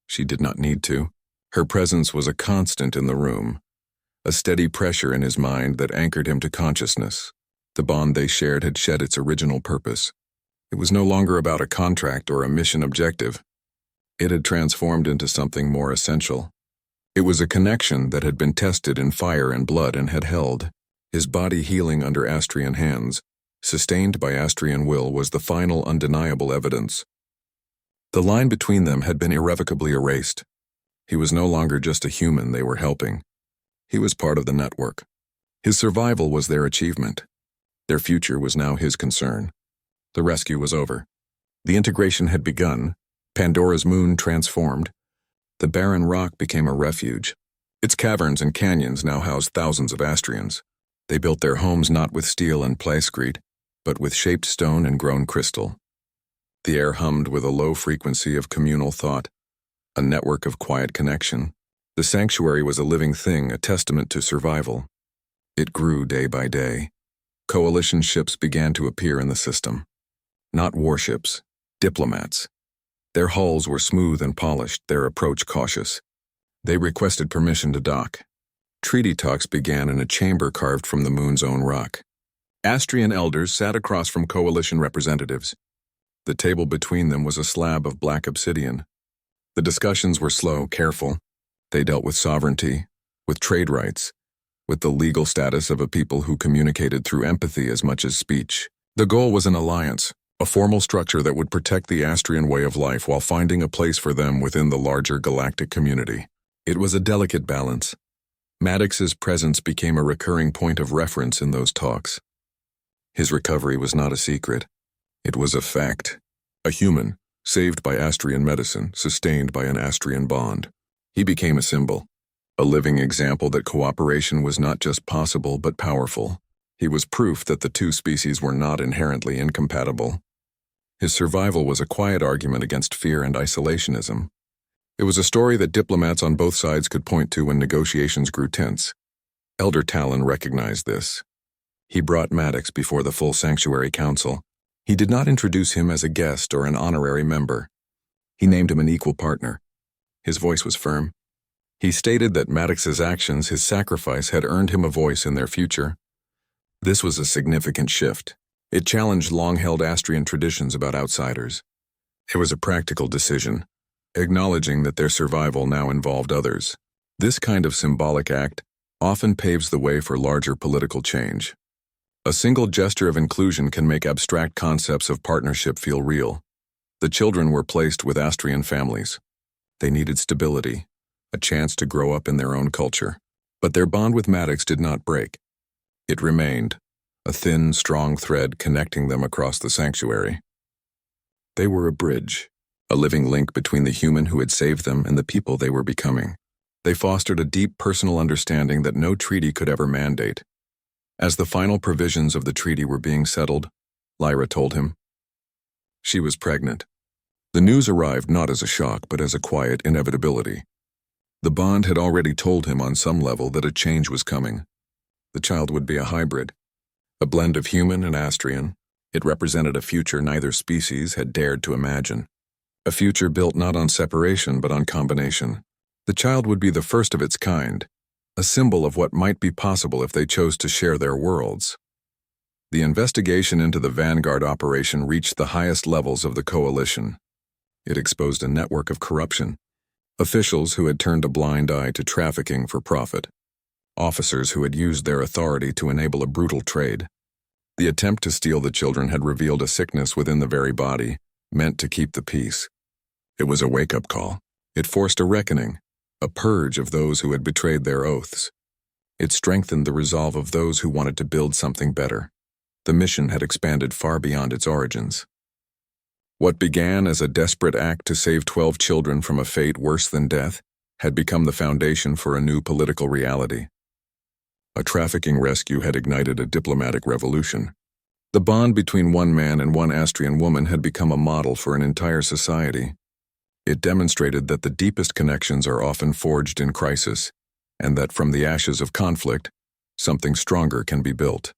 [SPEAKER 1] She did not need to. Her presence was a constant in the room, a steady pressure in his mind that anchored him to consciousness. The bond they shared had shed its original purpose. It was no longer about a contract or a mission objective. It had transformed into something more essential. It was a connection that had been tested in fire and blood and had held. His body healing under Astrian hands, sustained by Astrian will, was the final undeniable evidence. The line between them had been irrevocably erased. He was no longer just a human they were helping. He was part of the network. His survival was their achievement. Their future was now his concern. The rescue was over. The integration had begun. Pandora's moon transformed. The barren rock became a refuge. Its caverns and canyons now housed thousands of Astrians. They built their homes not with steel and playscrete, but with shaped stone and grown crystal. The air hummed with a low frequency of communal thought, a network of quiet connection. The sanctuary was a living thing, a testament to survival. It grew day by day. Coalition ships began to appear in the system. Not warships, diplomats. Their hulls were smooth and polished, their approach cautious. They requested permission to dock. Treaty talks began in a chamber carved from the moon's own rock. Astrian elders sat across from coalition representatives. The table between them was a slab of black obsidian. The discussions were slow, careful. They dealt with sovereignty, with trade rights, with the legal status of a people who communicated through empathy as much as speech. The goal was an alliance, a formal structure that would protect the Astrian way of life while finding a place for them within the larger galactic community. It was a delicate balance. Maddox's presence became a recurring point of reference in those talks. His recovery was not a secret. It was a fact. A human, saved by Astrian medicine, sustained by an Astrian bond. He became a symbol, a living example that cooperation was not just possible but powerful. He was proof that the two species were not inherently incompatible. His survival was a quiet argument against fear and isolationism. It was a story that diplomats on both sides could point to when negotiations grew tense. Elder Talon recognized this. He brought Maddox before the full Sanctuary Council. He did not introduce him as a guest or an honorary member. He named him an equal partner. His voice was firm. He stated that Maddox's actions, his sacrifice, had earned him a voice in their future. This was a significant shift. It challenged long-held Astrian traditions about outsiders. It was a practical decision, acknowledging that their survival now involved others. This kind of symbolic act often paves the way for larger political change. A single gesture of inclusion can make abstract concepts of partnership feel real. The children were placed with Astrian families. They needed stability, a chance to grow up in their own culture. But their bond with Maddox did not break. It remained, a thin, strong thread connecting them across the sanctuary. They were a bridge, a living link between the human who had saved them and the people they were becoming. They fostered a deep personal understanding that no treaty could ever mandate. As the final provisions of the treaty were being settled, Lyra told him. She was pregnant. The news arrived not as a shock, but as a quiet inevitability. The bond had already told him on some level that a change was coming. The child would be a hybrid, a blend of human and Astrian. It represented a future neither species had dared to imagine. A future built not on separation but on combination. The child would be the first of its kind, a symbol of what might be possible if they chose to share their worlds. The investigation into the Vanguard operation reached the highest levels of the coalition. It exposed a network of corruption, officials who had turned a blind eye to trafficking for profit, officers who had used their authority to enable a brutal trade. The attempt to steal the children had revealed a sickness within the very body, meant to keep the peace. It was a wake-up call. It forced a reckoning, a purge of those who had betrayed their oaths. It strengthened the resolve of those who wanted to build something better. The mission had expanded far beyond its origins. What began as a desperate act to save 12 children from a fate worse than death had become the foundation for a new political reality. A trafficking rescue had ignited a diplomatic revolution. The bond between one man and one Astrian woman had become a model for an entire society. It demonstrated that the deepest connections are often forged in crisis, and that from the ashes of conflict, something stronger can be built.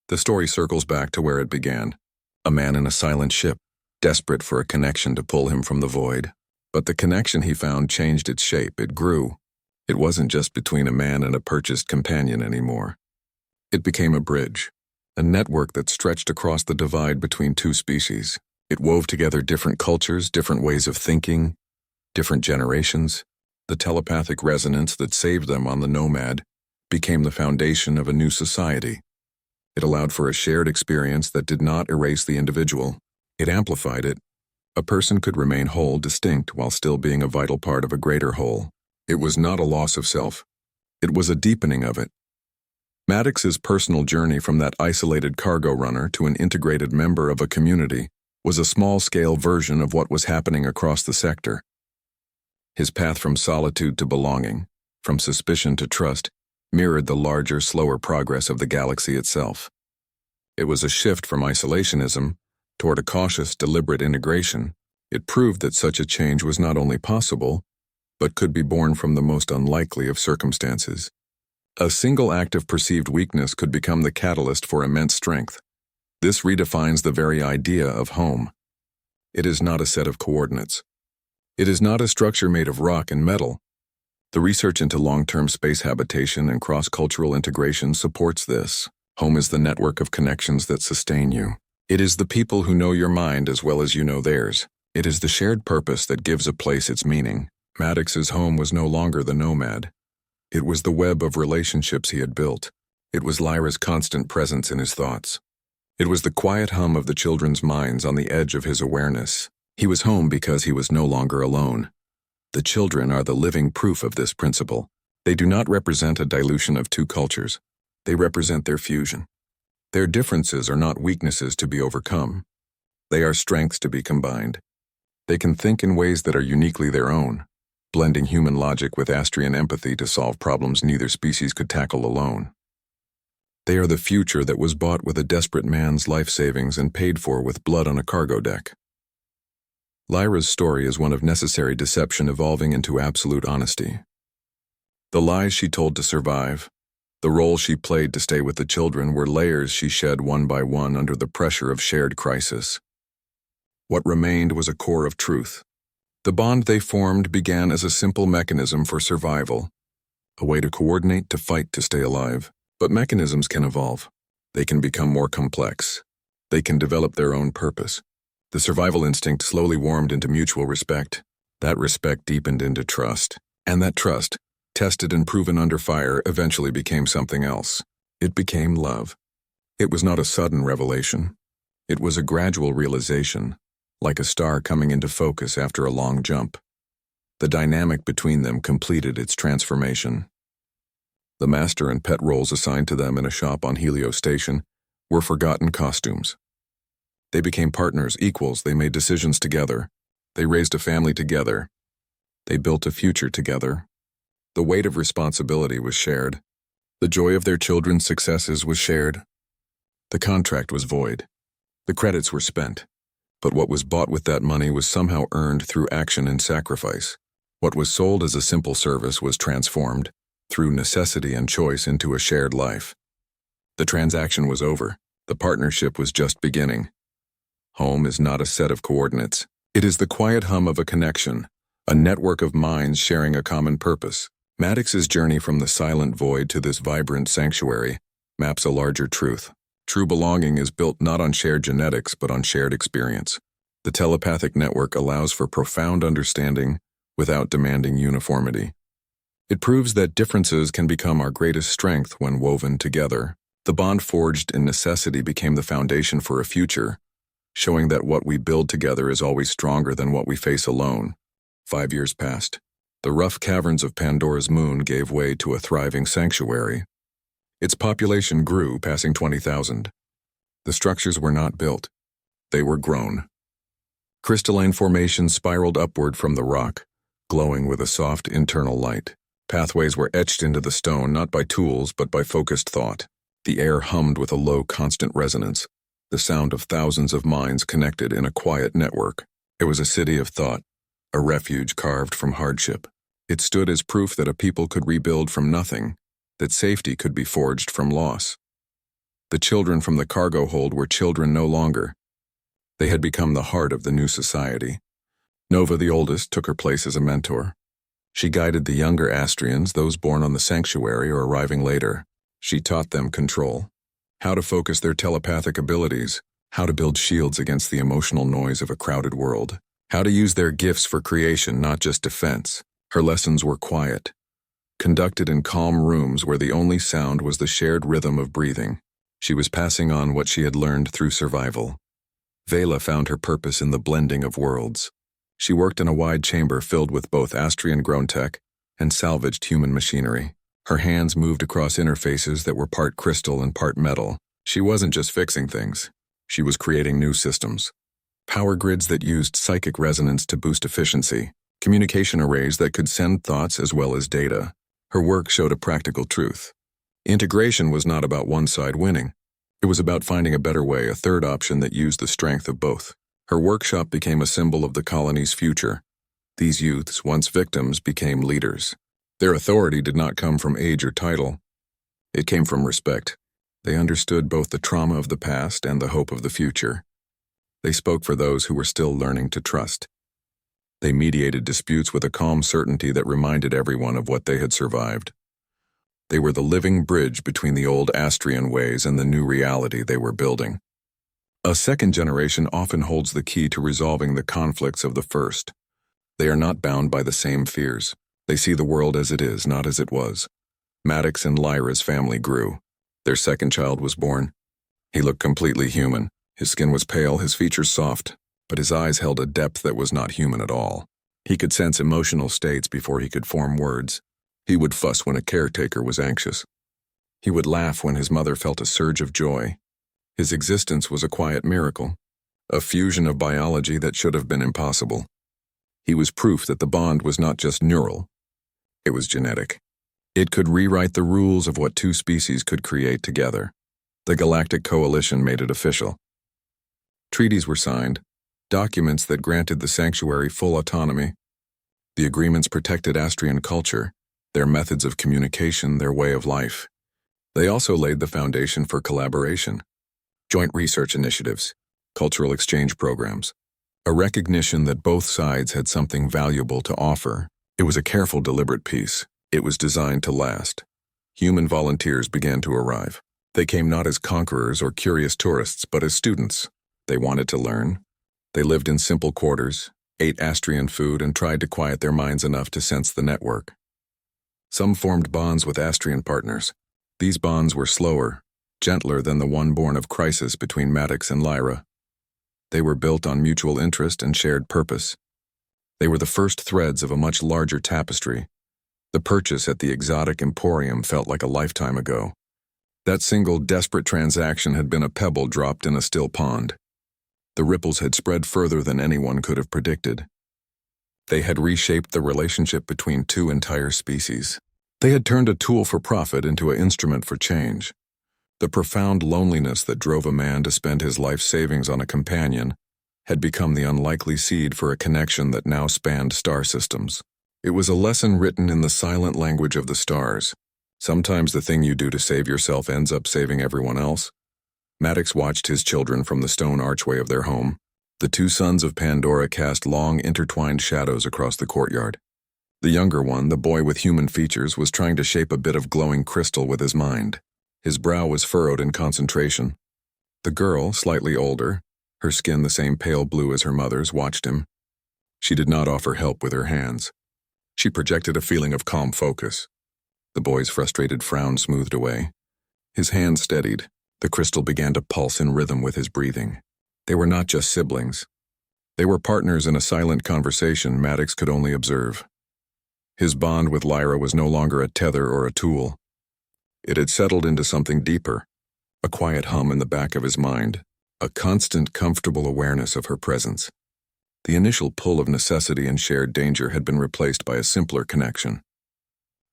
[SPEAKER 1] The story circles back to where it began. A man in a silent ship, desperate for a connection to pull him from the void. But the connection he found changed its shape, it grew. It wasn't just between a man and a purchased companion anymore. It became a bridge, a network that stretched across the divide between two species. It wove together different cultures, different ways of thinking, different generations. The telepathic resonance that saved them on the Nomad became the foundation of a new society. It allowed for a shared experience that did not erase the individual. It amplified it. A person could remain whole, distinct, while still being a vital part of a greater whole. It was not a loss of self. It was a deepening of it. Maddox's personal journey from that isolated cargo runner to an integrated member of a community was a small-scale version of what was happening across the sector. His path from solitude to belonging, from suspicion to trust, mirrored the larger, slower progress of the galaxy itself. It was a shift from isolationism toward a cautious, deliberate integration. It proved that such a change was not only possible, but could be born from the most unlikely of circumstances. A single act of perceived weakness could become the catalyst for immense strength. This redefines the very idea of home. It is not a set of coordinates. It is not a structure made of rock and metal. The research into long-term space habitation and cross-cultural integration supports this. Home is the network of connections that sustain you. It is the people who know your mind as well as you know theirs. It is the shared purpose that gives a place its meaning. Maddox's home was no longer the Nomad. It was the web of relationships he had built. It was Lyra's constant presence in his thoughts. It was the quiet hum of the children's minds on the edge of his awareness. He was home because he was no longer alone. The children are the living proof of this principle. They do not represent a dilution of two cultures. They represent their fusion. Their differences are not weaknesses to be overcome. They are strengths to be combined. They can think in ways that are uniquely their own, blending human logic with Astrian empathy to solve problems neither species could tackle alone. They are the future that was bought with a desperate man's life savings and paid for with blood on a cargo deck. Lyra's story is one of necessary deception evolving into absolute honesty. The lies she told to survive, the role she played to stay with the children were layers she shed one by one under the pressure of shared crisis. What remained was a core of truth. The bond they formed began as a simple mechanism for survival, a way to coordinate, to fight, to stay alive. But mechanisms can evolve. They can become more complex. They can develop their own purpose. The survival instinct slowly warmed into mutual respect. That respect deepened into trust. And that trust, tested and proven under fire, eventually became something else. It became love. It was not a sudden revelation. It was a gradual realization, like a star coming into focus after a long jump. The dynamic between them completed its transformation. The master and pet roles assigned to them in a shop on Helio Station were forgotten costumes. They became partners, equals. They made decisions together. They raised a family together. They built a future together. The weight of responsibility was shared. The joy of their children's successes was shared. The contract was void. The credits were spent. But what was bought with that money was somehow earned through action and sacrifice. What was sold as a simple service was transformed, through necessity and choice, into a shared life. The transaction was over. The partnership was just beginning. Home is not a set of coordinates. It is the quiet hum of a connection, a network of minds sharing a common purpose. Maddox's journey from the silent void to this vibrant sanctuary maps a larger truth. True belonging is built not on shared genetics but on shared experience. The telepathic network allows for profound understanding without demanding uniformity. It proves that differences can become our greatest strength when woven together. The bond forged in necessity became the foundation for a future, showing that what we build together is always stronger than what we face alone. 5 years passed. The rough caverns of Pandora's moon gave way to a thriving sanctuary. Its population grew, passing 20,000. The structures were not built. They were grown. Crystalline formations spiraled upward from the rock, glowing with a soft internal light. Pathways were etched into the stone not by tools but by focused thought. The air hummed with a low, constant resonance, the sound of thousands of minds connected in a quiet network. It was a city of thought, a refuge carved from hardship. It stood as proof that a people could rebuild from nothing, that safety could be forged from loss. The children from the cargo hold were children no longer. They had become the heart of the new society. Nova, the oldest, took her place as a mentor. She guided the younger Astrians, those born on the sanctuary or arriving later. She taught them control, how to focus their telepathic abilities, how to build shields against the emotional noise of a crowded world, how to use their gifts for creation, not just defense. Her lessons were quiet, conducted in calm rooms where the only sound was the shared rhythm of breathing. She was passing on what she had learned through survival. Vela found her purpose in the blending of worlds. She worked in a wide chamber filled with both Astrian-grown tech and salvaged human machinery. Her hands moved across interfaces that were part crystal and part metal. She wasn't just fixing things. She was creating new systems. Power grids that used psychic resonance to boost efficiency. Communication arrays that could send thoughts as well as data. Her work showed a practical truth. Integration was not about one side winning. It was about finding a better way, a third option that used the strength of both. Her workshop became a symbol of the colony's future. These youths, once victims, became leaders. Their authority did not come from age or title. It came from respect. They understood both the trauma of the past and the hope of the future. They spoke for those who were still learning to trust. They mediated disputes with a calm certainty that reminded everyone of what they had survived. They were the living bridge between the old Astrian ways and the new reality they were building. A second generation often holds the key to resolving the conflicts of the first. They are not bound by the same fears. They see the world as it is, not as it was. Maddox and Lyra's family grew. Their second child was born. He looked completely human. His skin was pale, his features soft, but his eyes held a depth that was not human at all. He could sense emotional states before he could form words. He would fuss when a caretaker was anxious. He would laugh when his mother felt a surge of joy. His existence was a quiet miracle, a fusion of biology that should have been impossible. He was proof that the bond was not just neural, it was genetic. It could rewrite the rules of what two species could create together. The Galactic Coalition made it official. Treaties were signed, documents that granted the sanctuary full autonomy. The agreements protected Astrian culture, their methods of communication, their way of life. They also laid the foundation for collaboration, joint research initiatives, cultural exchange programs, a recognition that both sides had something valuable to offer. It was a careful, deliberate peace. It was designed to last. Human volunteers began to arrive. They came not as conquerors or curious tourists, but as students. They wanted to learn. They lived in simple quarters, ate Astrian food, and tried to quiet their minds enough to sense the network. Some formed bonds with Astrian partners. These bonds were slower, gentler than the one born of crisis between Maddox and Lyra. They were built on mutual interest and shared purpose. They were the first threads of a much larger tapestry. The purchase at the exotic emporium felt like a lifetime ago. That single desperate transaction had been a pebble dropped in a still pond. The ripples had spread further than anyone could have predicted. They had reshaped the relationship between two entire species. They had turned a tool for profit into an instrument for change. The profound loneliness that drove a man to spend his life savings on a companion had become the unlikely seed for a connection that now spanned star systems. It was a lesson written in the silent language of the stars. Sometimes the thing you do to save yourself ends up saving everyone else. Maddox watched his children from the stone archway of their home. The two sons of Pandora cast long, intertwined shadows across the courtyard. The younger one, the boy with human features, was trying to shape a bit of glowing crystal with his mind. His brow was furrowed in concentration. The girl, slightly older, her skin the same pale blue as her mother's, watched him. She did not offer help with her hands. She projected a feeling of calm focus. The boy's frustrated frown smoothed away. His hand steadied. The crystal began to pulse in rhythm with his breathing. They were not just siblings. They were partners in a silent conversation Maddox could only observe. His bond with Lyra was no longer a tether or a tool. It had settled into something deeper, a quiet hum in the back of his mind, a constant, comfortable awareness of her presence. The initial pull of necessity and shared danger had been replaced by a simpler connection.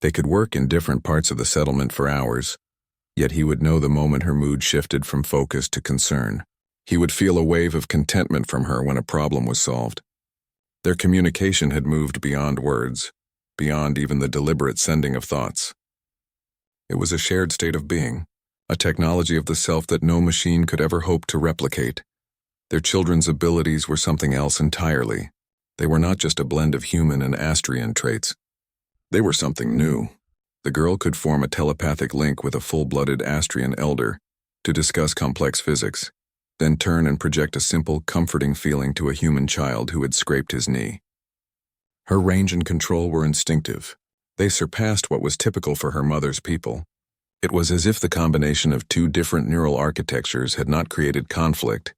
[SPEAKER 1] They could work in different parts of the settlement for hours, yet he would know the moment her mood shifted from focus to concern. He would feel a wave of contentment from her when a problem was solved. Their communication had moved beyond words, beyond even the deliberate sending of thoughts. It was a shared state of being, a technology of the self that no machine could ever hope to replicate. Their children's abilities were something else entirely. They were not just a blend of human and Astrian traits. They were something new. The girl could form a telepathic link with a full-blooded Astrian elder to discuss complex physics, then turn and project a simple, comforting feeling to a human child who had scraped his knee. Her range and control were instinctive. They surpassed what was typical for her mother's people. It was as if the combination of two different neural architectures had not created conflict,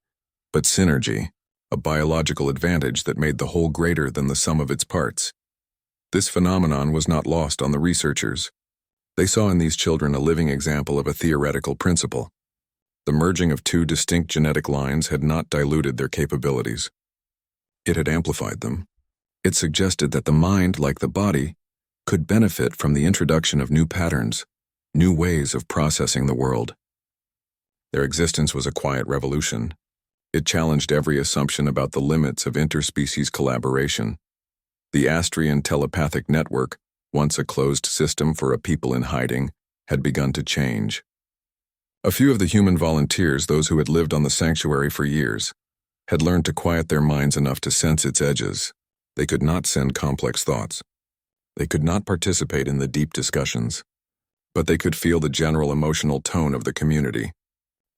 [SPEAKER 1] but synergy, a biological advantage that made the whole greater than the sum of its parts. This phenomenon was not lost on the researchers. They saw in these children a living example of a theoretical principle. The merging of two distinct genetic lines had not diluted their capabilities. It had amplified them. It suggested that the mind, like the body, could benefit from the introduction of new patterns, new ways of processing the world. Their existence was a quiet revolution. It challenged every assumption about the limits of interspecies collaboration. The Astrian telepathic network, once a closed system for a people in hiding, had begun to change. A few of the human volunteers, those who had lived on the sanctuary for years, had learned to quiet their minds enough to sense its edges. They could not send complex thoughts. They could not participate in the deep discussions, but they could feel the general emotional tone of the community.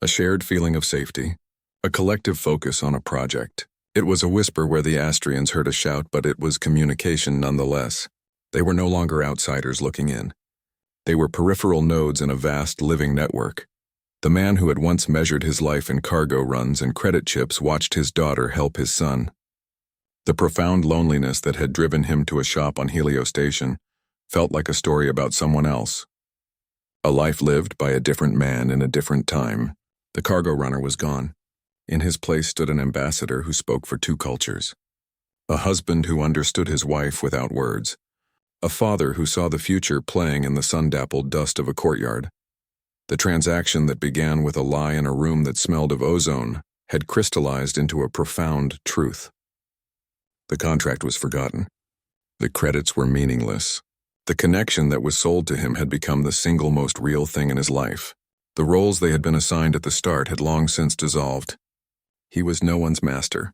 [SPEAKER 1] A shared feeling of safety, a collective focus on a project. It was a whisper where the Astrians heard a shout, but it was communication nonetheless. They were no longer outsiders looking in. They were peripheral nodes in a vast living network. The man who had once measured his life in cargo runs and credit chips watched his daughter help his son. The profound loneliness that had driven him to a shop on Helio Station felt like a story about someone else. A life lived by a different man in a different time. The cargo runner was gone. In his place stood an ambassador who spoke for two cultures. A husband who understood his wife without words. A father who saw the future playing in the sun-dappled dust of a courtyard. The transaction that began with a lie in a room that smelled of ozone had crystallized into a profound truth. The contract was forgotten. The credits were meaningless. The connection that was sold to him had become the single most real thing in his life. The roles they had been assigned at the start had long since dissolved. He was no one's master.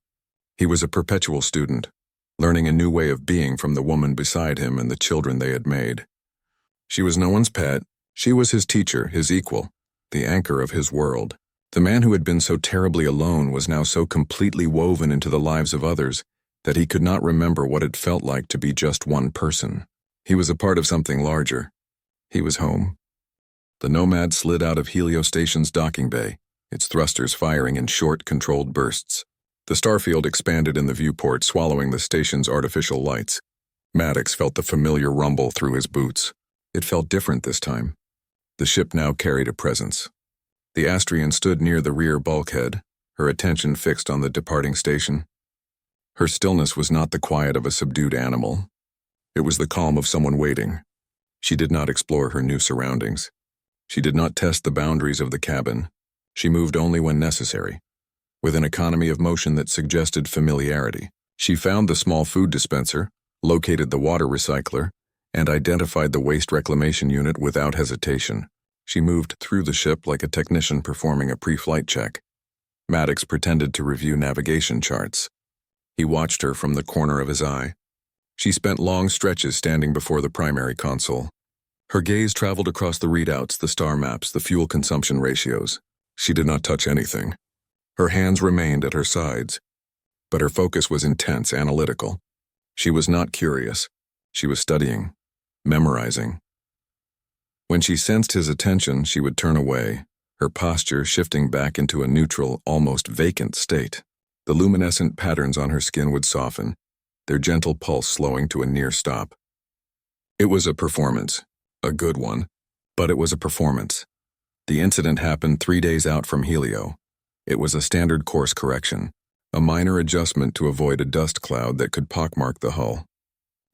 [SPEAKER 1] He was a perpetual student, learning a new way of being from the woman beside him and the children they had made. She was no one's pet. She was his teacher, his equal, the anchor of his world. The man who had been so terribly alone was now so completely woven into the lives of others that he could not remember what it felt like to be just one person. He was a part of something larger. He was home. The Nomad slid out of Helio Station's docking bay, its thrusters firing in short, controlled bursts. The starfield expanded in the viewport, swallowing the station's artificial lights. Maddox felt the familiar rumble through his boots. It felt different this time. The ship now carried a presence. The Astrian stood near the rear bulkhead, her attention fixed on the departing station. Her stillness was not the quiet of a subdued animal. It was the calm of someone waiting. She did not explore her new surroundings. She did not test the boundaries of the cabin. She moved only when necessary, with an economy of motion that suggested familiarity. She found the small food dispenser, located the water recycler, and identified the waste reclamation unit without hesitation. She moved through the ship like a technician performing a pre-flight check. Maddox pretended to review navigation charts. He watched her from the corner of his eye. She spent long stretches standing before the primary console. Her gaze traveled across the readouts, the star maps, the fuel consumption ratios. She did not touch anything. Her hands remained at her sides, but her focus was intense, analytical. She was not curious. She was studying, memorizing. When she sensed his attention, she would turn away, her posture shifting back into a neutral, almost vacant state. The luminescent patterns on her skin would soften, their gentle pulse slowing to a near stop. It was a performance, a good one, but it was a performance. The incident happened 3 days out from Helio. It was a standard course correction, a minor adjustment to avoid a dust cloud that could pockmark the hull.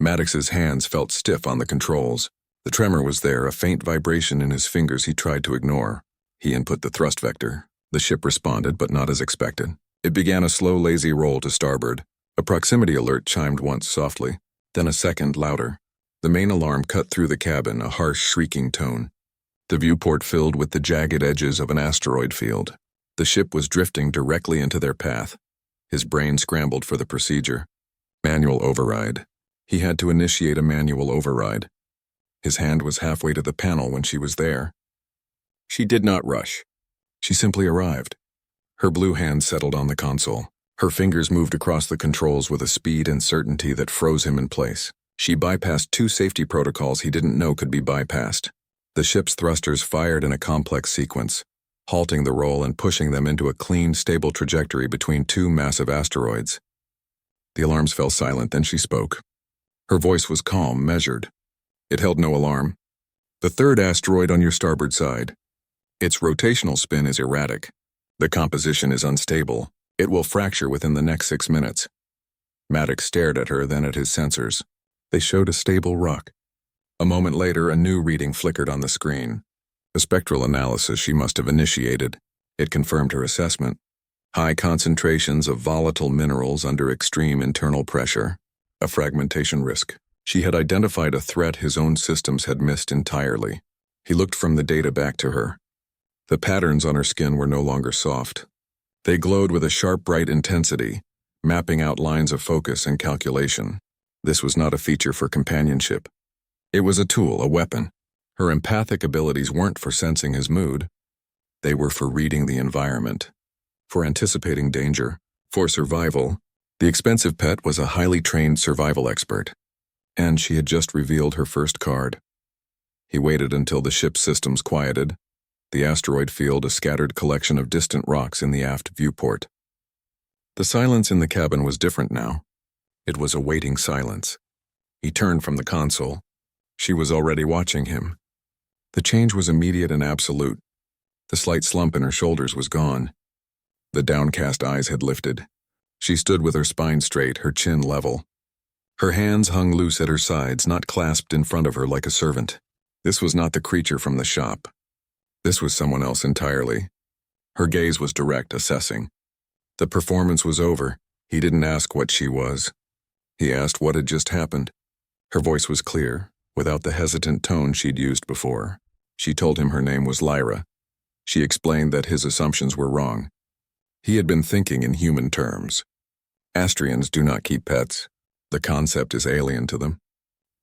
[SPEAKER 1] Maddox's hands felt stiff on the controls. The tremor was there, a faint vibration in his fingers he tried to ignore. He input the thrust vector. The ship responded, but not as expected. It began a slow, lazy roll to starboard. A proximity alert chimed once softly, then a second louder. The main alarm cut through the cabin, a harsh, shrieking tone. The viewport filled with the jagged edges of an asteroid field. The ship was drifting directly into their path. His brain scrambled for the procedure. Manual override. He had to initiate a manual override. His hand was halfway to the panel when she was there. She did not rush. She simply arrived. Her blue hand settled on the console. Her fingers moved across the controls with a speed and certainty that froze him in place. She bypassed 2 safety protocols he didn't know could be bypassed. The ship's thrusters fired in a complex sequence, halting the roll and pushing them into a clean, stable trajectory between 2 massive asteroids. The alarms fell silent, then she spoke. Her voice was calm, measured. It held no alarm. The 3rd asteroid on your starboard side. Its rotational spin is erratic. The composition is unstable. It will fracture within the next 6 minutes. Maddox stared at her, then at his sensors. They showed a stable rock. A moment later, a new reading flickered on the screen. A spectral analysis she must have initiated. It confirmed her assessment. High concentrations of volatile minerals under extreme internal pressure. A fragmentation risk. She had identified a threat his own systems had missed entirely. He looked from the data back to her. The patterns on her skin were no longer soft. They glowed with a sharp, bright intensity, mapping out lines of focus and calculation. This was not a feature for companionship. It was a tool, a weapon. Her empathic abilities weren't for sensing his mood. They were for reading the environment, for anticipating danger, for survival. The expensive pet was a highly trained survival expert, and she had just revealed her first card. He waited until the ship's systems quieted, the asteroid field a scattered collection of distant rocks in the aft viewport. The silence in the cabin was different now. It was a waiting silence. He turned from the console. She was already watching him. The change was immediate and absolute. The slight slump in her shoulders was gone. The downcast eyes had lifted. She stood with her spine straight, her chin level. Her hands hung loose at her sides, not clasped in front of her like a servant. This was not the creature from the shop. This was someone else entirely. Her gaze was direct, assessing. The performance was over. He didn't ask what she was. He asked what had just happened. Her voice was clear, without the hesitant tone she'd used before. She told him her name was Lyra. She explained that his assumptions were wrong. He had been thinking in human terms. Astrians do not keep pets. The concept is alien to them.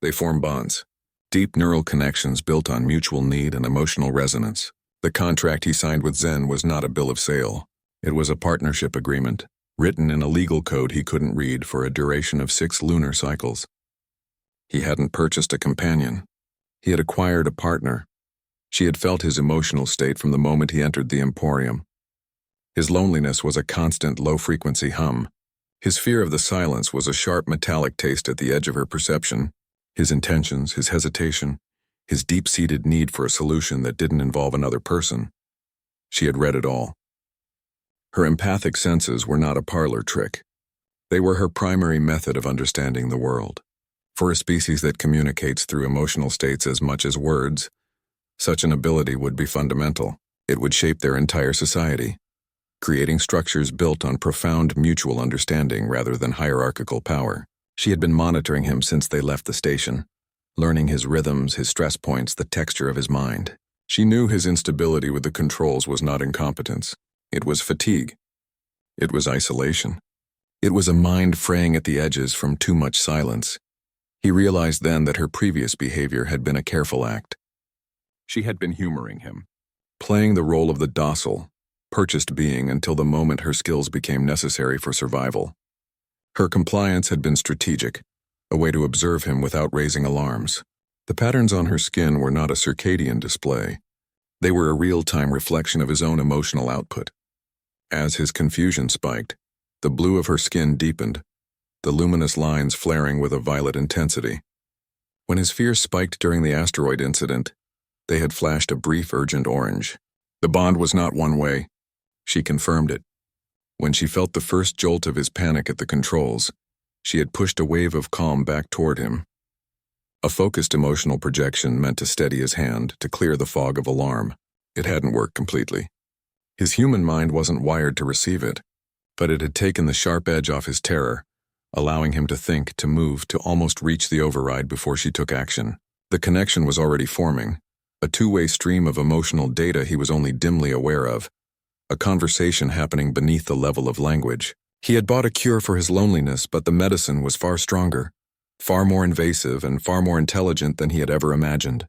[SPEAKER 1] They form bonds, deep neural connections built on mutual need and emotional resonance. The contract he signed with Zen was not a bill of sale. It was a partnership agreement, written in a legal code he couldn't read for a duration of 6 lunar cycles. He hadn't purchased a companion. He had acquired a partner. She had felt his emotional state from the moment he entered the Emporium. His loneliness was a constant low-frequency hum. His fear of the silence was a sharp metallic taste at the edge of her perception. His intentions, his hesitation, his deep-seated need for a solution that didn't involve another person. She had read it all. Her empathic senses were not a parlor trick. They were her primary method of understanding the world. For a species that communicates through emotional states as much as words, such an ability would be fundamental. It would shape their entire society, creating structures built on profound mutual understanding rather than hierarchical power. She had been monitoring him since they left the station, learning his rhythms, his stress points, the texture of his mind. She knew his instability with the controls was not incompetence. It was fatigue. It was isolation. It was a mind fraying at the edges from too much silence. He realized then that her previous behavior had been a careful act. She had been humoring him, playing the role of the docile, purchased being until the moment her skills became necessary for survival. Her compliance had been strategic, a way to observe him without raising alarms. The patterns on her skin were not a circadian display. They were a real-time reflection of his own emotional output. As his confusion spiked, the blue of her skin deepened, the luminous lines flaring with a violet intensity. When his fear spiked during the asteroid incident, they had flashed a brief urgent orange. The bond was not one way. She confirmed it. When she felt the first jolt of his panic at the controls, she had pushed a wave of calm back toward him. A focused emotional projection meant to steady his hand, to clear the fog of alarm. It hadn't worked completely. His human mind wasn't wired to receive it, but it had taken the sharp edge off his terror, allowing him to think, to move, to almost reach the override before she took action. The connection was already forming, a two-way stream of emotional data he was only dimly aware of, a conversation happening beneath the level of language. He had bought a cure for his loneliness, but the medicine was far stronger, far more invasive and far more intelligent than he had ever imagined.